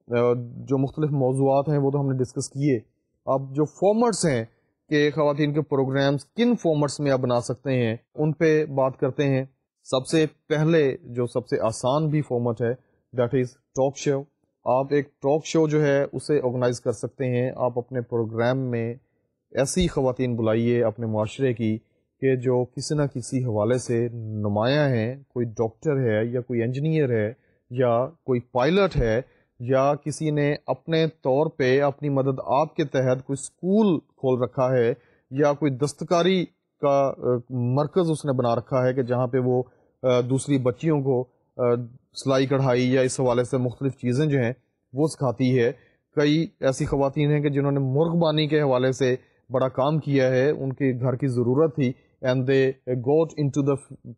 جو مختلف موضوعات ہیں وہ تو ہم نے ڈسکس کیے. اب جو فارمیٹس ہیں کہ خواتین کے پروگرامز کن فارمیٹس میں آپ بنا سکتے ہیں ان پہ بات کرتے ہیں. سب سے پہلے جو سب سے آسان بھی فارمیٹ ہے دیٹ از ٹاک شو. آپ ایک ٹاک شو جو ہے اسے آرگنائز کر سکتے ہیں. آپ اپنے پروگرام میں ایسی خواتین بلائیے اپنے معاشرے کی کہ جو کسی نہ کسی حوالے سے نمایاں ہیں, کوئی ڈاکٹر ہے یا کوئی انجینئر ہے یا کوئی پائلٹ ہے یا کسی نے اپنے طور پہ اپنی مدد آپ کے تحت کوئی اسکول کھول رکھا ہے یا کوئی دستکاری کا مرکز اس نے بنا رکھا ہے کہ جہاں پہ وہ دوسری بچیوں کو سلائی کڑھائی یا اس حوالے سے مختلف چیزیں جو ہیں وہ سکھاتی ہے. کئی ایسی خواتین ہیں کہ جنہوں نے مرغ بانی کے حوالے سے بڑا کام کیا ہے, ان کے گھر کی ضرورت تھی and they got into the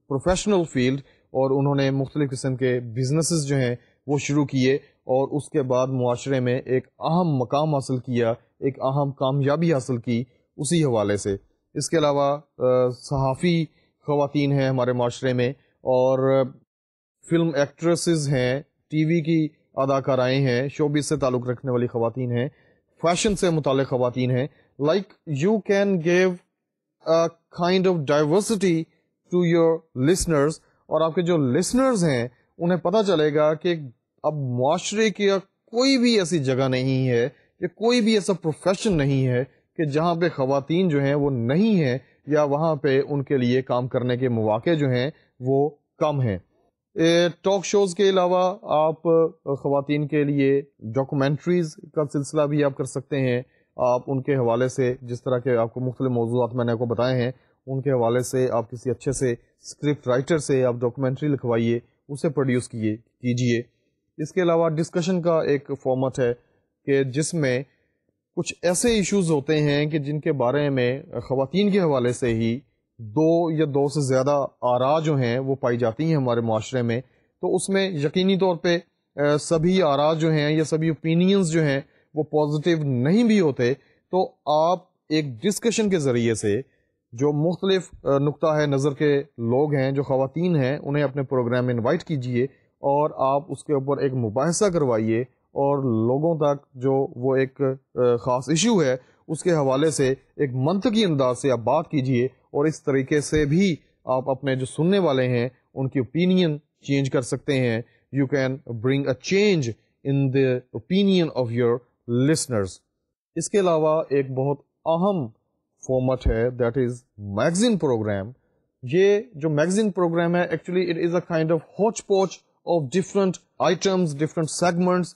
professional field اور انہوں نے مختلف قسم کے بزنسز جو ہیں وہ شروع کیے اور اس کے بعد معاشرے میں ایک اہم مقام حاصل کیا, ایک اہم کامیابی حاصل کی اسی حوالے سے. اس کے علاوہ صحافی خواتین ہیں ہمارے معاشرے میں اور فلم ایکٹریسز ہیں, ٹی وی کی اداکارائیں ہیں, شوبز سے تعلق رکھنے والی خواتین ہیں, فیشن سے متعلق خواتین ہیں. Like you can give kind of diversity to your listeners, اور آپ کے جو لسنرز ہیں انہیں پتہ چلے گا کہ اب معاشرے کی کوئی بھی ایسی جگہ نہیں ہے یا کوئی بھی ایسا پروفیشن نہیں ہے کہ جہاں پہ خواتین جو ہیں وہ نہیں ہیں, یا وہاں پہ ان کے لیے کام کرنے کے مواقع جو ہیں وہ کم ہیں. ٹاک شوز کے علاوہ آپ خواتین کے لیے ڈاکومنٹریز کا سلسلہ بھی آپ کر سکتے ہیں. آپ ان کے حوالے سے, جس طرح کے آپ کو مختلف موضوعات میں نے آپ کو بتائے ہیں, ان کے حوالے سے آپ کسی اچھے سے اسکرپٹ رائٹر سے آپ ڈاکومنٹری لکھوائیے, اسے پروڈیوس کیجیے. اس کے علاوہ ڈسکشن کا ایک فارمیٹ ہے کہ جس میں کچھ ایسے ایشوز ہوتے ہیں کہ جن کے بارے میں خواتین کے حوالے سے ہی دو یا دو سے زیادہ آراء جو ہیں وہ پائی جاتی ہیں ہمارے معاشرے میں. تو اس میں یقینی طور پہ سبھی آراء جو ہیں یا سبھی اوپینینز جو ہیں وہ پازیٹیو نہیں بھی ہوتے. تو آپ ایک ڈسکشن کے ذریعے سے جو مختلف نقطہ نظر کے لوگ ہیں, جو خواتین ہیں, انہیں اپنے پروگرام میں انوائٹ کیجئے اور آپ اس کے اوپر ایک مباحثہ کروائیے, اور لوگوں تک جو وہ ایک خاص ایشو ہے اس کے حوالے سے ایک منطقی انداز سے آپ بات کیجئے, اور اس طریقے سے بھی آپ اپنے جو سننے والے ہیں ان کی اوپینین چینج کر سکتے ہیں. You can bring a change in the opinion of your listeners. اس کے علاوہ ایک بہت اہم فارمیٹ ہے, دیٹ از میگزین پروگرام. یہ جو میگزین پروگرام ہے actually it is a kind of hotchpotch of different items, different segments.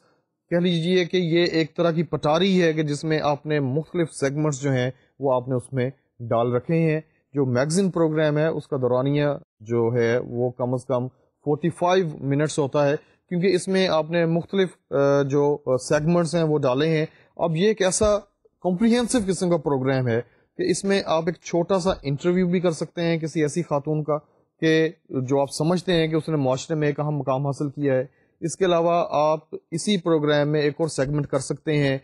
کہہ لیجیے کہ یہ ایک طرح کی پٹاری ہے کہ جس میں آپ نے مختلف سیگمنٹس جو ہیں وہ آپ نے اس میں ڈال رکھے ہیں. جو میگزین پروگرام ہے اس کا دورانیہ جو ہے وہ کم از کم 45 منٹس ہوتا ہے, کیونکہ اس میں آپ نے مختلف جو سیگمنٹس ہیں وہ ڈالے ہیں. اب یہ ایک ایسا کمپریہنسو قسم کا پروگرام ہے کہ اس میں آپ ایک چھوٹا سا انٹرویو بھی کر سکتے ہیں کسی ایسی خاتون کا کہ جو آپ سمجھتے ہیں کہ اس نے معاشرے میں ایک اہم مقام حاصل کیا ہے. اس کے علاوہ آپ اسی پروگرام میں ایک اور سیگمنٹ کر سکتے ہیں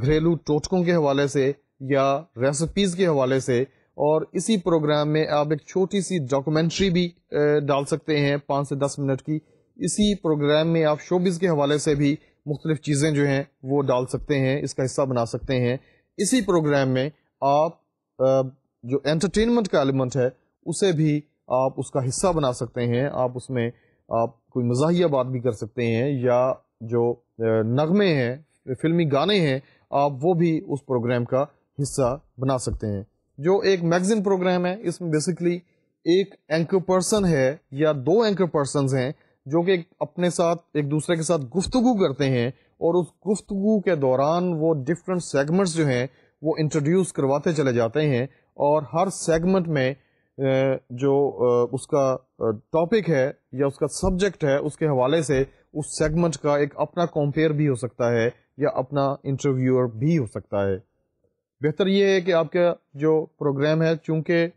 گھریلو ٹوٹکوں کے حوالے سے یا ریسیپیز کے حوالے سے, اور اسی پروگرام میں آپ ایک چھوٹی سی ڈاکومنٹری بھی ڈال سکتے ہیں 5 سے 10 منٹ کی. اسی پروگرام میں آپ شوبز کے حوالے سے بھی مختلف چیزیں جو ہیں وہ ڈال سکتے ہیں, اس کا حصہ بنا سکتے ہیں. اسی پروگرام میں آپ جو انٹرٹینمنٹ کا ایلیمنٹ ہے اسے بھی آپ اس کا حصہ بنا سکتے ہیں. آپ اس میں آپ کوئی مزاحیہ بات بھی کر سکتے ہیں, یا جو نغمے ہیں, فلمی گانے ہیں, آپ وہ بھی اس پروگرام کا حصہ بنا سکتے ہیں. جو ایک میگزین پروگرام ہے اس میں بیسیکلی ایک اینکر پرسن ہے یا 2 اینکر پرسنز ہیں جو کہ اپنے ساتھ ایک دوسرے کے ساتھ گفتگو کرتے ہیں, اور اس گفتگو کے دوران وہ ڈفرینٹ سیگمنٹس جو ہیں وہ انٹروڈیوس کرواتے چلے جاتے ہیں, اور ہر سیگمنٹ میں جو اس کا ٹاپک ہے یا اس کا سبجیکٹ ہے اس کے حوالے سے اس سیگمنٹ کا ایک اپنا کمپیئر بھی ہو سکتا ہے یا اپنا انٹرویور بھی ہو سکتا ہے. بہتر یہ ہے کہ آپ کا جو پروگرام ہے چونکہ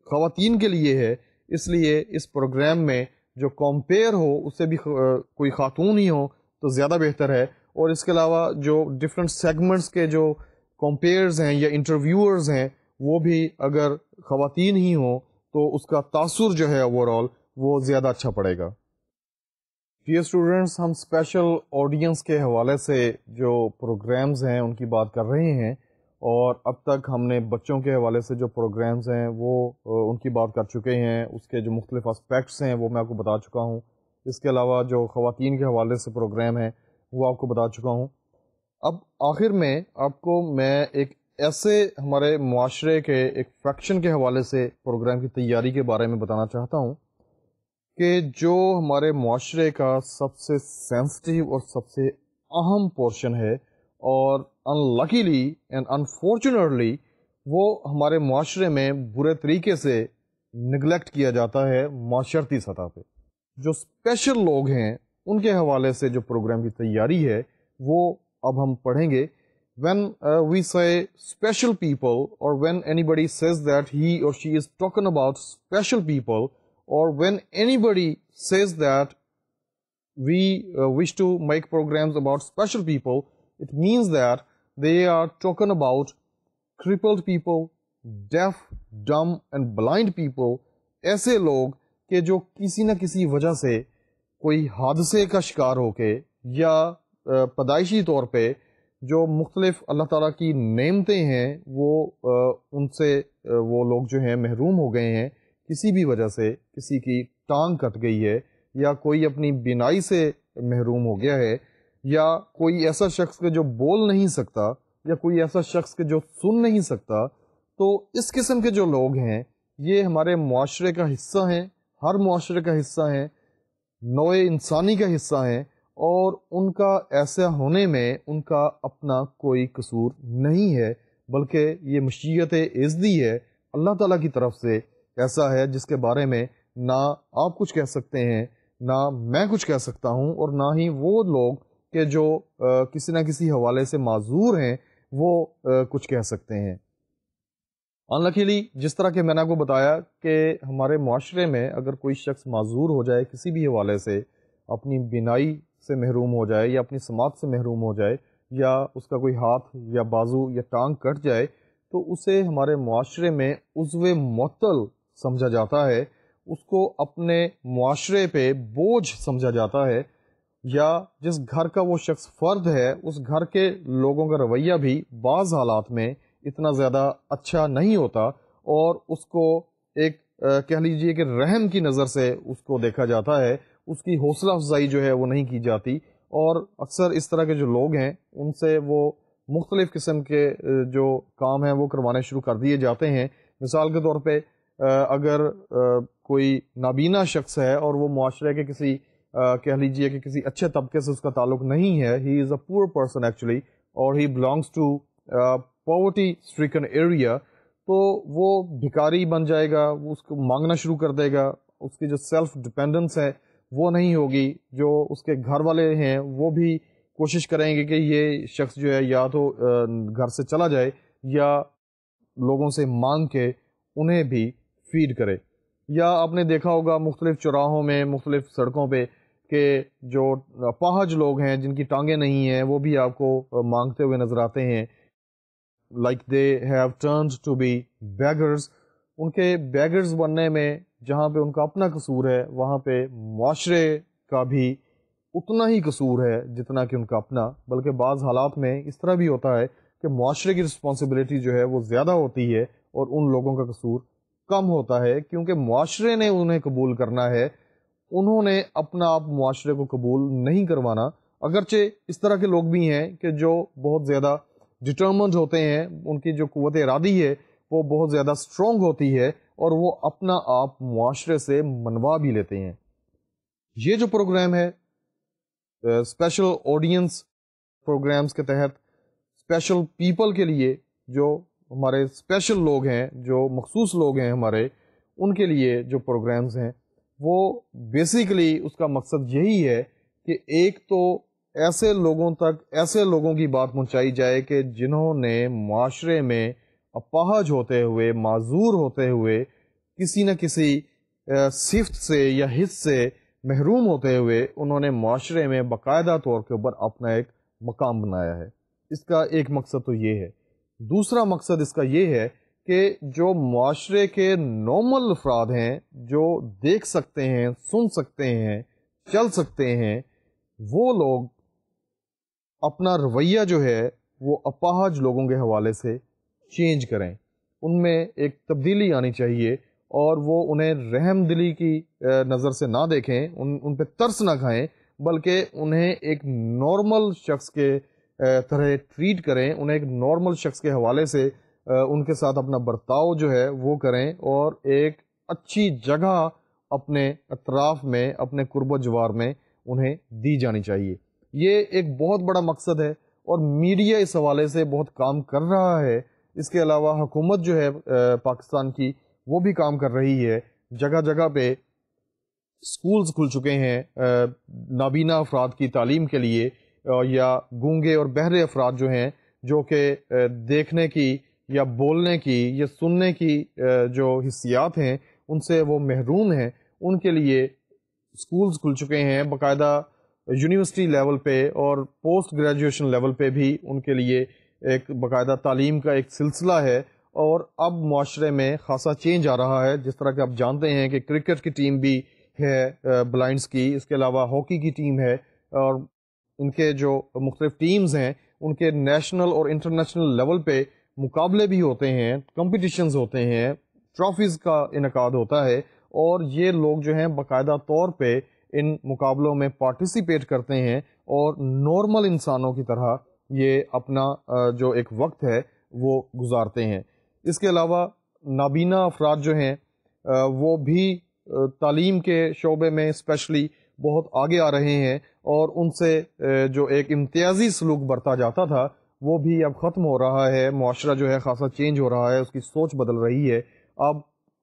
خواتین کے لیے ہے, اس لیے اس پروگرام میں جو کمپیئر ہو اس سے بھی کوئی خاتون ہی ہو تو زیادہ بہتر ہے. اور اس کے علاوہ جو ڈفرینٹ سیگمنٹس کے جو کمپیئرز ہیں یا انٹرویورز ہیں وہ بھی اگر خواتین ہی ہوں تو اس کا تاثر جو ہے اوور آل وہ زیادہ اچھا پڑے گا. ڈیئر اسٹوڈنٹس, ہم اسپیشل آڈینس کے حوالے سے جو پروگرامز ہیں ان کی بات کر رہے ہیں, اور اب تک ہم نے بچوں کے حوالے سے جو پروگرامز ہیں وہ ان کی بات کر چکے ہیں, اس کے جو مختلف اسپیکٹس ہیں وہ میں آپ کو بتا چکا ہوں. اس کے علاوہ جو خواتین کے حوالے سے پروگرام ہیں وہ آپ کو بتا چکا ہوں. اب آخر میں آپ کو میں ایک ایسے ہمارے معاشرے کے ایک فیکشن کے حوالے سے پروگرام کی تیاری کے بارے میں بتانا چاہتا ہوں کہ جو ہمارے معاشرے کا سب سے سینسٹیو اور سب سے اہم پورشن ہے, اور انلکیلی اینڈ انفارچونیٹلی وہ ہمارے معاشرے میں برے طریقے سے نگلیکٹ کیا جاتا ہے معاشرتی سطح پہ. جو اسپیشل لوگ ہیں ان کے حوالے سے جو پروگرام کی تیاری ہے وہ اب ہم پڑھیں گے. When we say special people, or when anybody says that he or she is talking about special people, or when anybody says that we wish to make programs about special people, it means that they are talking about crippled people, deaf, dumb and blind people, ایسے لوگ کہ جو کسی نہ کسی وجہ سے کوئی حادثے کا شکار ہو کے یا پیدائشی طور پہ جو مختلف اللہ تعالیٰ کی نعمتیں ہیں وہ ان سے وہ لوگ جو ہیں محروم ہو گئے ہیں کسی بھی وجہ سے، کسی کی ٹانگ کٹ گئی ہے یا کوئی اپنی بینائی سے محروم ہو گیا ہے، یا کوئی ایسا شخص کہ جو بول نہیں سکتا، یا کوئی ایسا شخص کہ جو سن نہیں سکتا، تو اس قسم کے جو لوگ ہیں یہ ہمارے معاشرے کا حصہ ہیں، ہر معاشرے کا حصہ ہیں، نوع انسانی کا حصہ ہیں، اور ان کا ایسا ہونے میں ان کا اپنا کوئی قصور نہیں ہے، بلکہ یہ مشیت عزدی ہے اللہ تعالیٰ کی طرف سے، ایسا ہے جس کے بارے میں نہ آپ کچھ کہہ سکتے ہیں، نہ میں کچھ کہہ سکتا ہوں، اور نہ ہی وہ لوگ کہ جو کسی نہ کسی حوالے سے معذور ہیں وہ کچھ کہہ سکتے ہیں۔ انلکیلی جس طرح کہ میں نے آپ کو بتایا کہ ہمارے معاشرے میں اگر کوئی شخص معذور ہو جائے کسی بھی حوالے سے، اپنی بینائی سے محروم ہو جائے یا اپنی سماعت سے محروم ہو جائے، یا اس کا کوئی ہاتھ یا بازو یا ٹانگ کٹ جائے، تو اسے ہمارے معاشرے میں عضو معطل سمجھا جاتا ہے، اس کو اپنے معاشرے پہ بوجھ سمجھا جاتا ہے، یا جس گھر کا وہ شخص فرد ہے اس گھر کے لوگوں کا رویہ بھی بعض حالات میں اتنا زیادہ اچھا نہیں ہوتا، اور اس کو ایک کہہ لیجئے کہ رحم کی نظر سے اس کو دیکھا جاتا ہے، اس کی حوصلہ افزائی جو ہے وہ نہیں کی جاتی، اور اکثر اس طرح کے جو لوگ ہیں ان سے وہ مختلف قسم کے جو کام ہیں وہ کروانے شروع کر دیے جاتے ہیں۔ مثال کے طور پہ اگر کوئی نابینا شخص ہے اور وہ معاشرے کے کسی کہہ لیجئے کہ کسی اچھے طبقے سے اس کا تعلق نہیں ہے، ہی از اے پور پرسن ایکچولی، اور ہی بلانگس ٹو پاورٹی اسٹریکن ایریا، تو وہ بھکاری بن جائے گا، وہ اس کو مانگنا شروع کر دے گا، اس کی جو سیلف ڈپینڈنس ہے وہ نہیں ہوگی، جو اس کے گھر والے ہیں وہ بھی کوشش کریں گے کہ یہ شخص جو ہے یا تو گھر سے چلا جائے یا لوگوں سے مانگ کے انہیں بھی فیڈ کرے۔ یا آپ نے دیکھا ہوگا مختلف چوراہوں میں، مختلف سڑکوں پہ کہ جو اپاہج لوگ ہیں جن کی ٹانگیں نہیں ہیں وہ بھی آپ کو مانگتے ہوئے نظر آتے ہیں، like they have turned to be beggars. ان کے بیگرز بننے میں جہاں پہ ان کا اپنا قصور ہے وہاں پہ معاشرے کا بھی اتنا ہی قصور ہے جتنا کہ ان کا اپنا، بلکہ بعض حالات میں اس طرح بھی ہوتا ہے کہ معاشرے کی رسپانسبلٹی جو ہے وہ زیادہ ہوتی ہے اور ان لوگوں کا قصور کم ہوتا ہے، کیونکہ معاشرے نے انہیں قبول کرنا ہے، انہوں نے اپنا آپ معاشرے کو قبول نہیں کروانا۔ اگرچہ اس طرح کے لوگ بھی ہیں کہ جو بہت زیادہ ڈٹرمنڈ ہوتے ہیں، ان کی جو قوت ارادی ہے وہ بہت زیادہ اسٹرانگ ہوتی ہے، اور وہ اپنا آپ معاشرے سے منوا بھی لیتے ہیں۔ یہ جو پروگرام ہے اسپیشل آڈینس پروگرامز کے تحت اسپیشل پیپل کے لیے، جو ہمارے اسپیشل لوگ ہیں، جو مخصوص لوگ ہیں ہمارے، ان کے لیے جو پروگرامز ہیں وہ بیسیکلی اس کا مقصد یہی ہے کہ ایک تو ایسے لوگوں تک، ایسے لوگوں کی بات پہنچائی جائے کہ جنہوں نے معاشرے میں اپاہج ہوتے ہوئے، معذور ہوتے ہوئے، کسی نہ کسی صفت سے یا حص سے محروم ہوتے ہوئے انہوں نے معاشرے میں باقاعدہ طور کے اوپر اپنا ایک مقام بنایا ہے۔ اس کا ایک مقصد تو یہ ہے۔ دوسرا مقصد اس کا یہ ہے کہ جو معاشرے کے نارمل افراد ہیں، جو دیکھ سکتے ہیں، سن سکتے ہیں، چل سکتے ہیں، وہ لوگ اپنا رویہ جو ہے وہ اپاہج لوگوں کے حوالے سے چینج کریں، ان میں ایک تبدیلی آنی چاہیے، اور وہ انہیں رحم دلی کی نظر سے نہ دیکھیں، ان پہ ترس نہ کھائیں، بلکہ انہیں ایک نارمل شخص کے طرح ٹریٹ کریں، انہیں ایک نارمل شخص کے حوالے سے ان کے ساتھ اپنا برتاؤ جو ہے وہ کریں، اور ایک اچھی جگہ اپنے اطراف میں، اپنے قرب و جوار میں انہیں دی جانی چاہیے۔ یہ ایک بہت بڑا مقصد ہے، اور میڈیا اس حوالے سے بہت کام کر رہا ہے۔ اس کے علاوہ حکومت جو ہے پاکستان کی وہ بھی کام کر رہی ہے، جگہ جگہ پہ سکولز کھل چکے ہیں نابینا افراد کی تعلیم کے لیے، یا گونگے اور بہرے افراد جو ہیں، جو کہ دیکھنے کی یا بولنے کی یا سننے کی جو حسیات ہیں ان سے وہ محروم ہیں، ان کے لیے سکولز کھل چکے ہیں باقاعدہ یونیورسٹی لیول پہ، اور پوسٹ گریجویشن لیول پہ بھی ان کے لیے ایک باقاعدہ تعلیم کا ایک سلسلہ ہے، اور اب معاشرے میں خاصا چینج آ رہا ہے. جس طرح کہ آپ جانتے ہیں کہ کرکٹ کی ٹیم بھی ہے بلائنڈس کی, اس کے علاوہ ہاکی کی ٹیم ہے, اور ان کے جو مختلف ٹیمز ہیں ان کے نیشنل اور انٹرنیشنل لیول پہ مقابلے بھی ہوتے ہیں, کمپٹیشنز ہوتے ہیں, ٹرافیز کا انعقاد ہوتا ہے, اور یہ لوگ جو ہیں باقاعدہ طور پہ ان مقابلوں میں پارٹیسپیٹ کرتے ہیں اور نارمل انسانوں کی طرح یہ اپنا جو ایک وقت ہے وہ گزارتے ہیں. اس کے علاوہ نابینا افراد جو ہیں وہ بھی تعلیم کے شعبے میں اسپیشلی بہت آگے آ رہے ہیں, اور ان سے جو ایک امتیازی سلوک برتا جاتا تھا وہ بھی اب ختم ہو رہا ہے. معاشرہ جو ہے خاصا چینج ہو رہا ہے, اس کی سوچ بدل رہی ہے. اب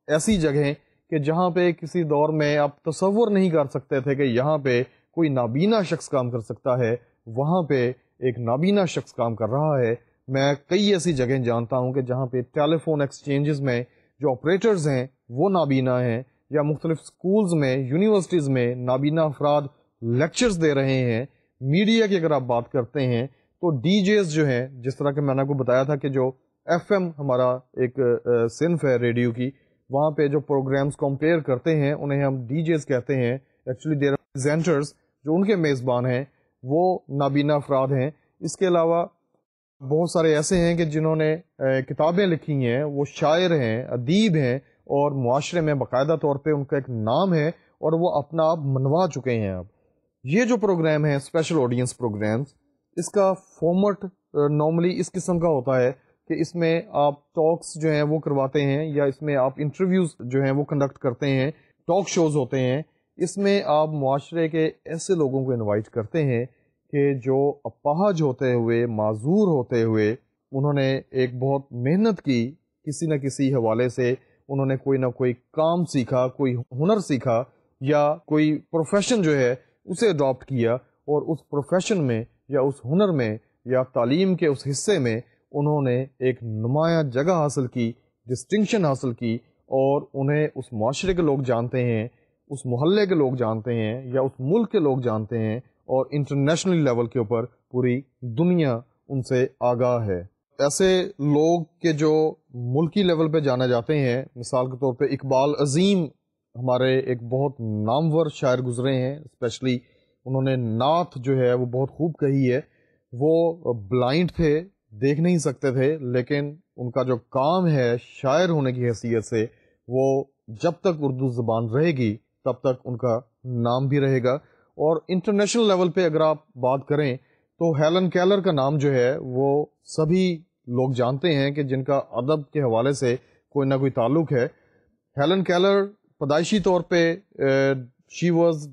ایسی جگہیں کہ جہاں پہ کسی دور میں آپ تصور نہیں کر سکتے تھے کہ یہاں پہ کوئی نابینا شخص کام کر سکتا ہے, وہاں پہ ایک نابینا شخص کام کر رہا ہے. میں کئی ایسی جگہیں جانتا ہوں کہ جہاں پہ ٹیلی فون ایکسچینجز میں جو آپریٹرز ہیں وہ نابینا ہیں, یا مختلف سکولز میں, یونیورسٹیز میں نابینا افراد لیکچرز دے رہے ہیں. میڈیا کی اگر آپ بات کرتے ہیں تو ڈی جیز جو ہیں, جس طرح کہ میں نے آپ کو بتایا تھا کہ جو ایف ایم ہمارا ایک صنف ہے ریڈیو کی, وہاں پہ جو پروگرامز کمپیئر کرتے ہیں انہیں ہم ڈی جیز کہتے ہیں. ایکچولی دیر پریزینٹرز جو ان کے میزبان ہیں وہ نابینا افراد ہیں. اس کے علاوہ بہت سارے ایسے ہیں کہ جنہوں نے کتابیں لکھی ہیں, وہ شاعر ہیں, ادیب ہیں, اور معاشرے میں باقاعدہ طور پہ ان کا ایک نام ہے اور وہ اپنا آپ منوا چکے ہیں. اب یہ جو پروگرام ہے اسپیشل آڈینس پروگرامز, اس کا فارمیٹ نارملی اس قسم کا ہوتا ہے کہ اس میں آپ ٹاکس جو ہیں وہ کرواتے ہیں, یا اس میں آپ انٹرویوز جو ہیں وہ کنڈکٹ کرتے ہیں, ٹاک شوز ہوتے ہیں. اس میں آپ معاشرے کے ایسے لوگوں کو انوائٹ کرتے ہیں کہ جو اپاہج ہوتے ہوئے, معذور ہوتے ہوئے, انہوں نے ایک بہت محنت کی, کسی نہ کسی حوالے سے انہوں نے کوئی نہ کوئی کام سیکھا, کوئی ہنر سیکھا, یا کوئی پروفیشن جو ہے اسے اڈاپٹ کیا, اور اس پروفیشن میں یا اس ہنر میں یا تعلیم کے اس حصے میں انہوں نے ایک نمایاں جگہ حاصل کی, ڈسٹنکشن حاصل کی, اور انہیں اس معاشرے کے لوگ جانتے ہیں, اس محلے کے لوگ جانتے ہیں, یا اس ملک کے لوگ جانتے ہیں, اور انٹرنیشنل لیول کے اوپر پوری دنیا ان سے آگاہ ہے. ایسے لوگ کے جو ملکی لیول پہ جانے جاتے ہیں, مثال کے طور پہ اقبال عظیم ہمارے ایک بہت نامور شاعر گزرے ہیں, اسپیشلی انہوں نے نعت جو ہے وہ بہت خوب کہی ہے. وہ بلائنڈ تھے, دیکھ نہیں سکتے تھے, لیکن ان کا جو کام ہے شاعر ہونے کی حیثیت سے, وہ جب تک اردو زبان رہے گی تب تک ان کا نام بھی رہے گا. اور انٹرنیشنل لیول پہ اگر آپ بات کریں تو ہیلن کیلر کا نام جو ہے وہ سبھی لوگ جانتے ہیں کہ جن کا ادب کے حوالے سے کوئی نہ کوئی تعلق ہے. ہیلن کیلر پیدائشی طور پہ she was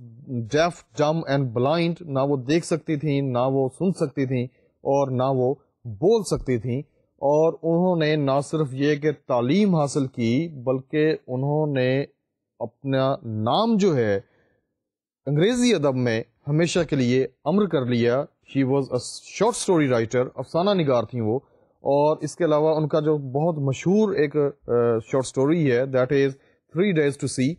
deaf, dumb and blind, نہ وہ دیکھ سکتی تھیں, نہ وہ سن سکتی تھیں, اور نہ وہ بول سکتی تھیں. اور انہوں نے نہ صرف یہ کہ تعلیم حاصل کی, بلکہ انہوں نے اپنا نام جو ہے انگریزی ادب میں ہمیشہ کے لیے امر کر لیا. She was a short story writer, افسانہ نگار تھیں وہ. اور اس کے علاوہ ان کا جو بہت مشہور ایک شارٹ سٹوری ہے, that is 3 Days to See.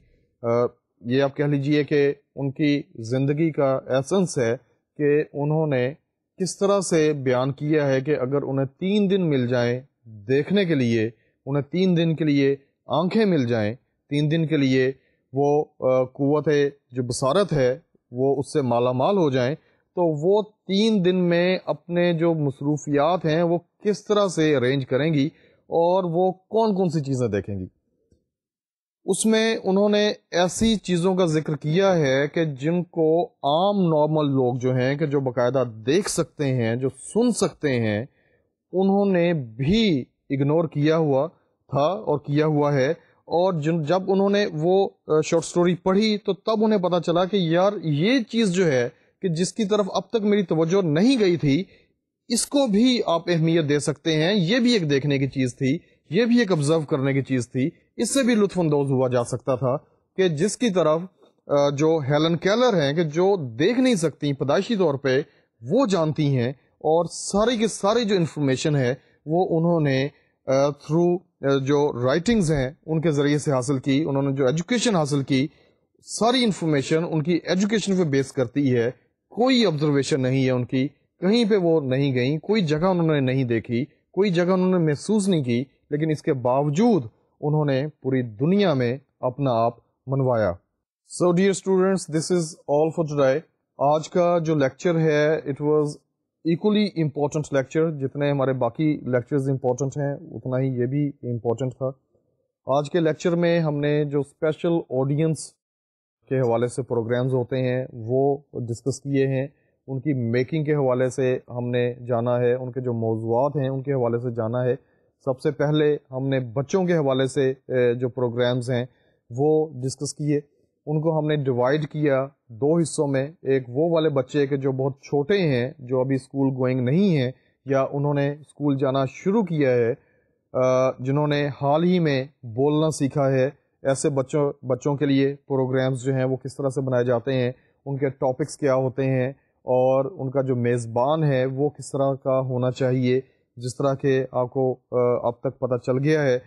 یہ آپ کہہ لیجئے کہ ان کی زندگی کا ایسنس ہے کہ انہوں نے کس طرح سے بیان کیا ہے کہ اگر انہیں 3 دن مل جائیں دیکھنے کے لیے, انہیں 3 دن کے لیے آنکھیں مل جائیں, 3 دن کے لیے وہ قوت جو بصارت ہے وہ اس سے مالا مال ہو جائیں, تو وہ 3 دن میں اپنے جو مصروفیات ہیں وہ کس طرح سے ارینج کریں گی, اور وہ کون کون سی چیزیں دیکھیں گی. اس میں انہوں نے ایسی چیزوں کا ذکر کیا ہے کہ جن کو عام نارمل لوگ جو ہیں کہ جو باقاعدہ دیکھ سکتے ہیں, جو سن سکتے ہیں, انہوں نے بھی اگنور کیا ہوا تھا اور کیا ہوا ہے. اور جب انہوں نے وہ شارٹ سٹوری پڑھی تو تب انہیں پتا چلا کہ یار یہ چیز جو ہے کہ جس کی طرف اب تک میری توجہ نہیں گئی تھی, اس کو بھی آپ اہمیت دے سکتے ہیں, یہ بھی ایک دیکھنے کی چیز تھی, یہ بھی ایک آبزرو کرنے کی چیز تھی. اس سے بھی لطف اندوز ہوا جا سکتا تھا کہ جس کی طرف جو ہیلن کیلر ہیں کہ جو دیکھ نہیں سکتی پیدائشی طور پہ, وہ جانتی ہیں, اور ساری کی ساری جو انفارمیشن ہے وہ انہوں نے تھرو جو رائٹنگز ہیں ان کے ذریعے سے حاصل کی. انہوں نے جو ایجوکیشن حاصل کی, ساری انفارمیشن ان کی ایجوکیشن پہ بیس کرتی ہے. کوئی آبزرویشن نہیں ہے ان کی, کہیں پہ وہ نہیں گئیں, کوئی جگہ انہوں نے نہیں دیکھی, کوئی جگہ انہوں نے محسوس نہیں کی لیکن اس کے باوجود انہوں نے پوری دنیا میں اپنا آپ منوایا. So dear students, this is all for today. آج کا جو لیکچر ہے it was actually important lecture. جتنے ہمارے باقی لیکچرز امپورٹنٹ ہیں اتنا ہی یہ بھی امپورٹنٹ تھا. آج کے لیکچر میں ہم نے جو اسپیشل آڈینس کے حوالے سے پروگرامز ہوتے ہیں وہ ڈسکس کیے ہیں. ان کی میکنگ کے حوالے سے ہم نے جانا ہے، ان کے جو موضوعات ہیں ان کے حوالے سے جانا ہے. سب سے پہلے ہم نے بچوں کے حوالے سے جو پروگرامز ہیں وہ ڈسکس کیے. ان کو ہم نے ڈیوائڈ کیا دو حصوں میں. ایک وہ والے بچے کہ جو بہت چھوٹے ہیں، جو ابھی اسکول گوئنگ نہیں ہیں یا انہوں نے اسکول جانا شروع کیا ہے، جنہوں نے حال ہی میں بولنا سیکھا ہے. ایسے بچوں کے لیے پروگرامز جو ہیں وہ کس طرح سے بنائے جاتے ہیں، ان کے ٹاپکس کیا ہوتے ہیں، اور ان کا جو میزبان ہے وہ کس طرح کا ہونا چاہیے. جس طرح کہ آپ کو اب تک پتہ چل گیا ہے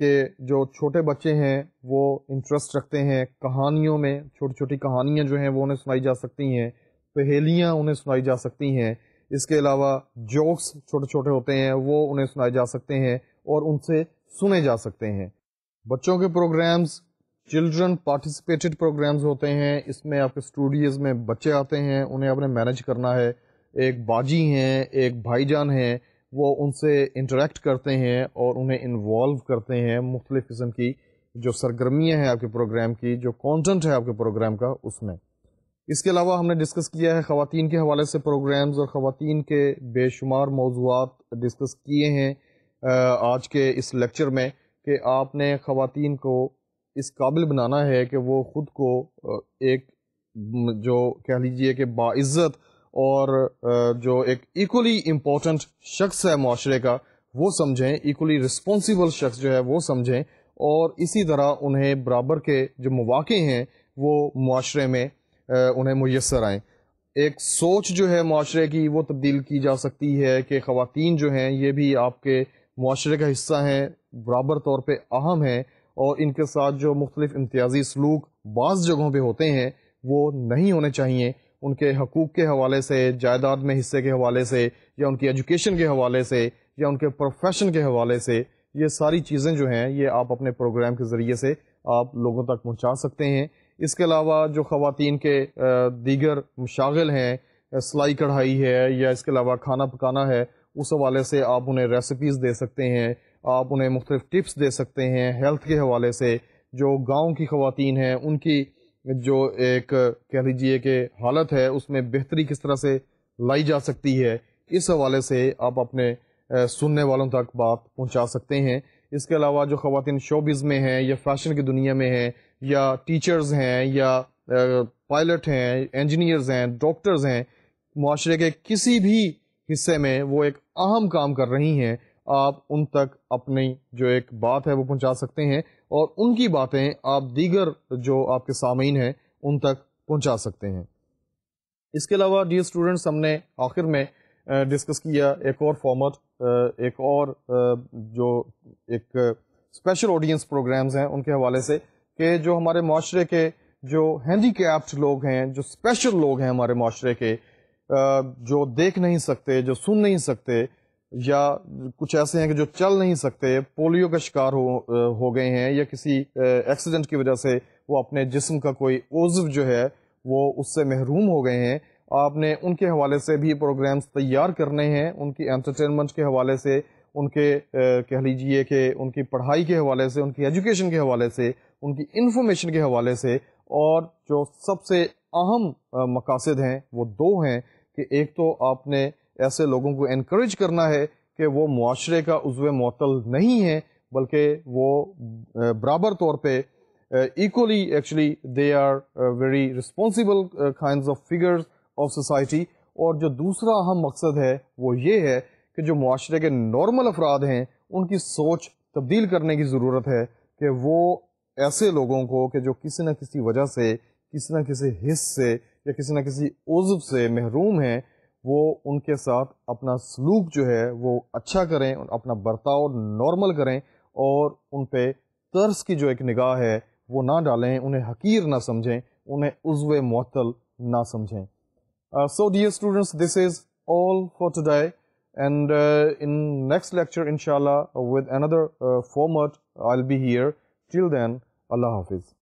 کہ جو چھوٹے بچے ہیں وہ انٹرسٹ رکھتے ہیں کہانیوں میں. چھوٹی چھوٹی کہانیاں جو ہیں وہ انہیں سنائی جا سکتی ہیں، پہیلیاں انہیں سنائی جا سکتی ہیں. اس کے علاوہ جوکس چھوٹے چھوٹے ہوتے ہیں وہ انہیں سنائے جا سکتے ہیں اور ان سے سنے جا سکتے ہیں. بچوں کے پروگرامز چلڈرن پارٹیسپیٹڈ پروگرامز ہوتے ہیں. اس میں آپ کے اسٹوڈیوز میں بچے آتے ہیں، انہیں آپ نے مینیج کرنا ہے. ایک باجی ہیں، ایک بھائی جان ہیں، وہ ان سے انٹریکٹ کرتے ہیں اور انہیں انوالو کرتے ہیں مختلف قسم کی جو سرگرمیاں ہیں آپ کے پروگرام کی، جو کانٹینٹ ہے آپ کے پروگرام کا اس میں. اس کے علاوہ ہم نے ڈسکس کیا ہے خواتین کے حوالے سے پروگرامز، اور خواتین کے بے شمار موضوعات ڈسکس کیے ہیں آج کے اس لیکچر میں، کہ آپ نے خواتین کو اس قابل بنانا ہے کہ وہ خود کو ایک جو کہہ لیجئے کہ باعزت اور جو ایک ایکولی امپورٹنٹ شخص ہے معاشرے کا وہ سمجھیں، ایکولی رسپانسیبل شخص جو ہے وہ سمجھیں، اور اسی طرح انہیں برابر کے جو مواقع ہیں وہ معاشرے میں انہیں میسر آئیں. ایک سوچ جو ہے معاشرے کی وہ تبدیل کی جا سکتی ہے کہ خواتین جو ہیں یہ بھی آپ کے معاشرے کا حصہ ہیں، برابر طور پہ اہم ہیں، اور ان کے ساتھ جو مختلف امتیازی سلوک بعض جگہوں پہ ہوتے ہیں وہ نہیں ہونے چاہیے. ان کے حقوق کے حوالے سے، جائیداد میں حصے کے حوالے سے، یا ان کی ایجوکیشن کے حوالے سے، یا ان کے پروفیشن کے حوالے سے، یہ ساری چیزیں جو ہیں یہ آپ اپنے پروگرام کے ذریعے سے آپ لوگوں تک پہنچا سکتے ہیں. اس کے علاوہ جو خواتین کے دیگر مشاغل ہیں، سلائی کڑھائی ہے، یا اس کے علاوہ کھانا پکانا ہے، اس حوالے سے آپ انہیں ریسیپیز دے سکتے ہیں، آپ انہیں مختلف ٹپس دے سکتے ہیں. ہیلتھ کے حوالے سے جو گاؤں کی خواتین ہیں ان کی جو ایک کہہ لیجئے کہ حالت ہے اس میں بہتری کس طرح سے لائی جا سکتی ہے، اس حوالے سے آپ اپنے سننے والوں تک بات پہنچا سکتے ہیں. اس کے علاوہ جو خواتین شوبز میں ہیں یا فیشن کی دنیا میں ہیں، یا ٹیچرز ہیں، یا پائلٹ ہیں، انجینئرز ہیں، ڈاکٹرز ہیں، معاشرے کے کسی بھی حصے میں وہ ایک اہم کام کر رہی ہیں، آپ ان تک اپنی جو ایک بات ہے وہ پہنچا سکتے ہیں، اور ان کی باتیں آپ دیگر جو آپ کے سامعین ہیں ان تک پہنچا سکتے ہیں. اس کے علاوہ ڈیئر اسٹوڈنٹس، ہم نے آخر میں ڈسکس کیا ایک اور فارمیٹ، ایک اور جو ایک اسپیشل آڈینس پروگرامز ہیں ان کے حوالے سے، کہ جو ہمارے معاشرے کے جو ہینڈی کیپڈ لوگ ہیں، جو اسپیشل لوگ ہیں ہمارے معاشرے کے، جو دیکھ نہیں سکتے، جو سن نہیں سکتے، یا کچھ ایسے ہیں کہ جو چل نہیں سکتے، پولیو کا شکار ہو گئے ہیں، یا کسی ایکسیڈنٹ کی وجہ سے وہ اپنے جسم کا کوئی عضو جو ہے وہ اس سے محروم ہو گئے ہیں. آپ نے ان کے حوالے سے بھی پروگرامز تیار کرنے ہیں، ان کی انٹرٹینمنٹ کے حوالے سے، ان کے کہہ لیجئے کہ ان کی پڑھائی کے حوالے سے، ان کی ایجوکیشن کے حوالے سے، ان کی انفارمیشن کے حوالے سے. اور جو سب سے اہم مقاصد ہیں وہ دو ہیں، کہ ایک تو آپ نے ایسے لوگوں کو انکریج کرنا ہے کہ وہ معاشرے کا عضو معطل نہیں ہے، بلکہ وہ برابر طور پہ equally actually they are very responsible kinds of figures of society. اور جو دوسرا اہم مقصد ہے وہ یہ ہے کہ جو معاشرے کے نارمل افراد ہیں ان کی سوچ تبدیل کرنے کی ضرورت ہے، کہ وہ ایسے لوگوں کو کہ جو کسی نہ کسی وجہ سے، کسی نہ کسی حص سے، یا کسی نہ کسی عضو سے محروم ہیں، وہ ان کے ساتھ اپنا سلوک جو ہے وہ اچھا کریں، اپنا برتاؤ نارمل کریں، اور ان پہ طرز کی جو ایک نگاہ ہے وہ نہ ڈالیں، انہیں حقیر نہ سمجھیں، انہیں عضو معطل نہ سمجھیں. So dear students, this is all for today, and in next lecture inshallah with another format I'll be here. Till then, Allah Hafiz.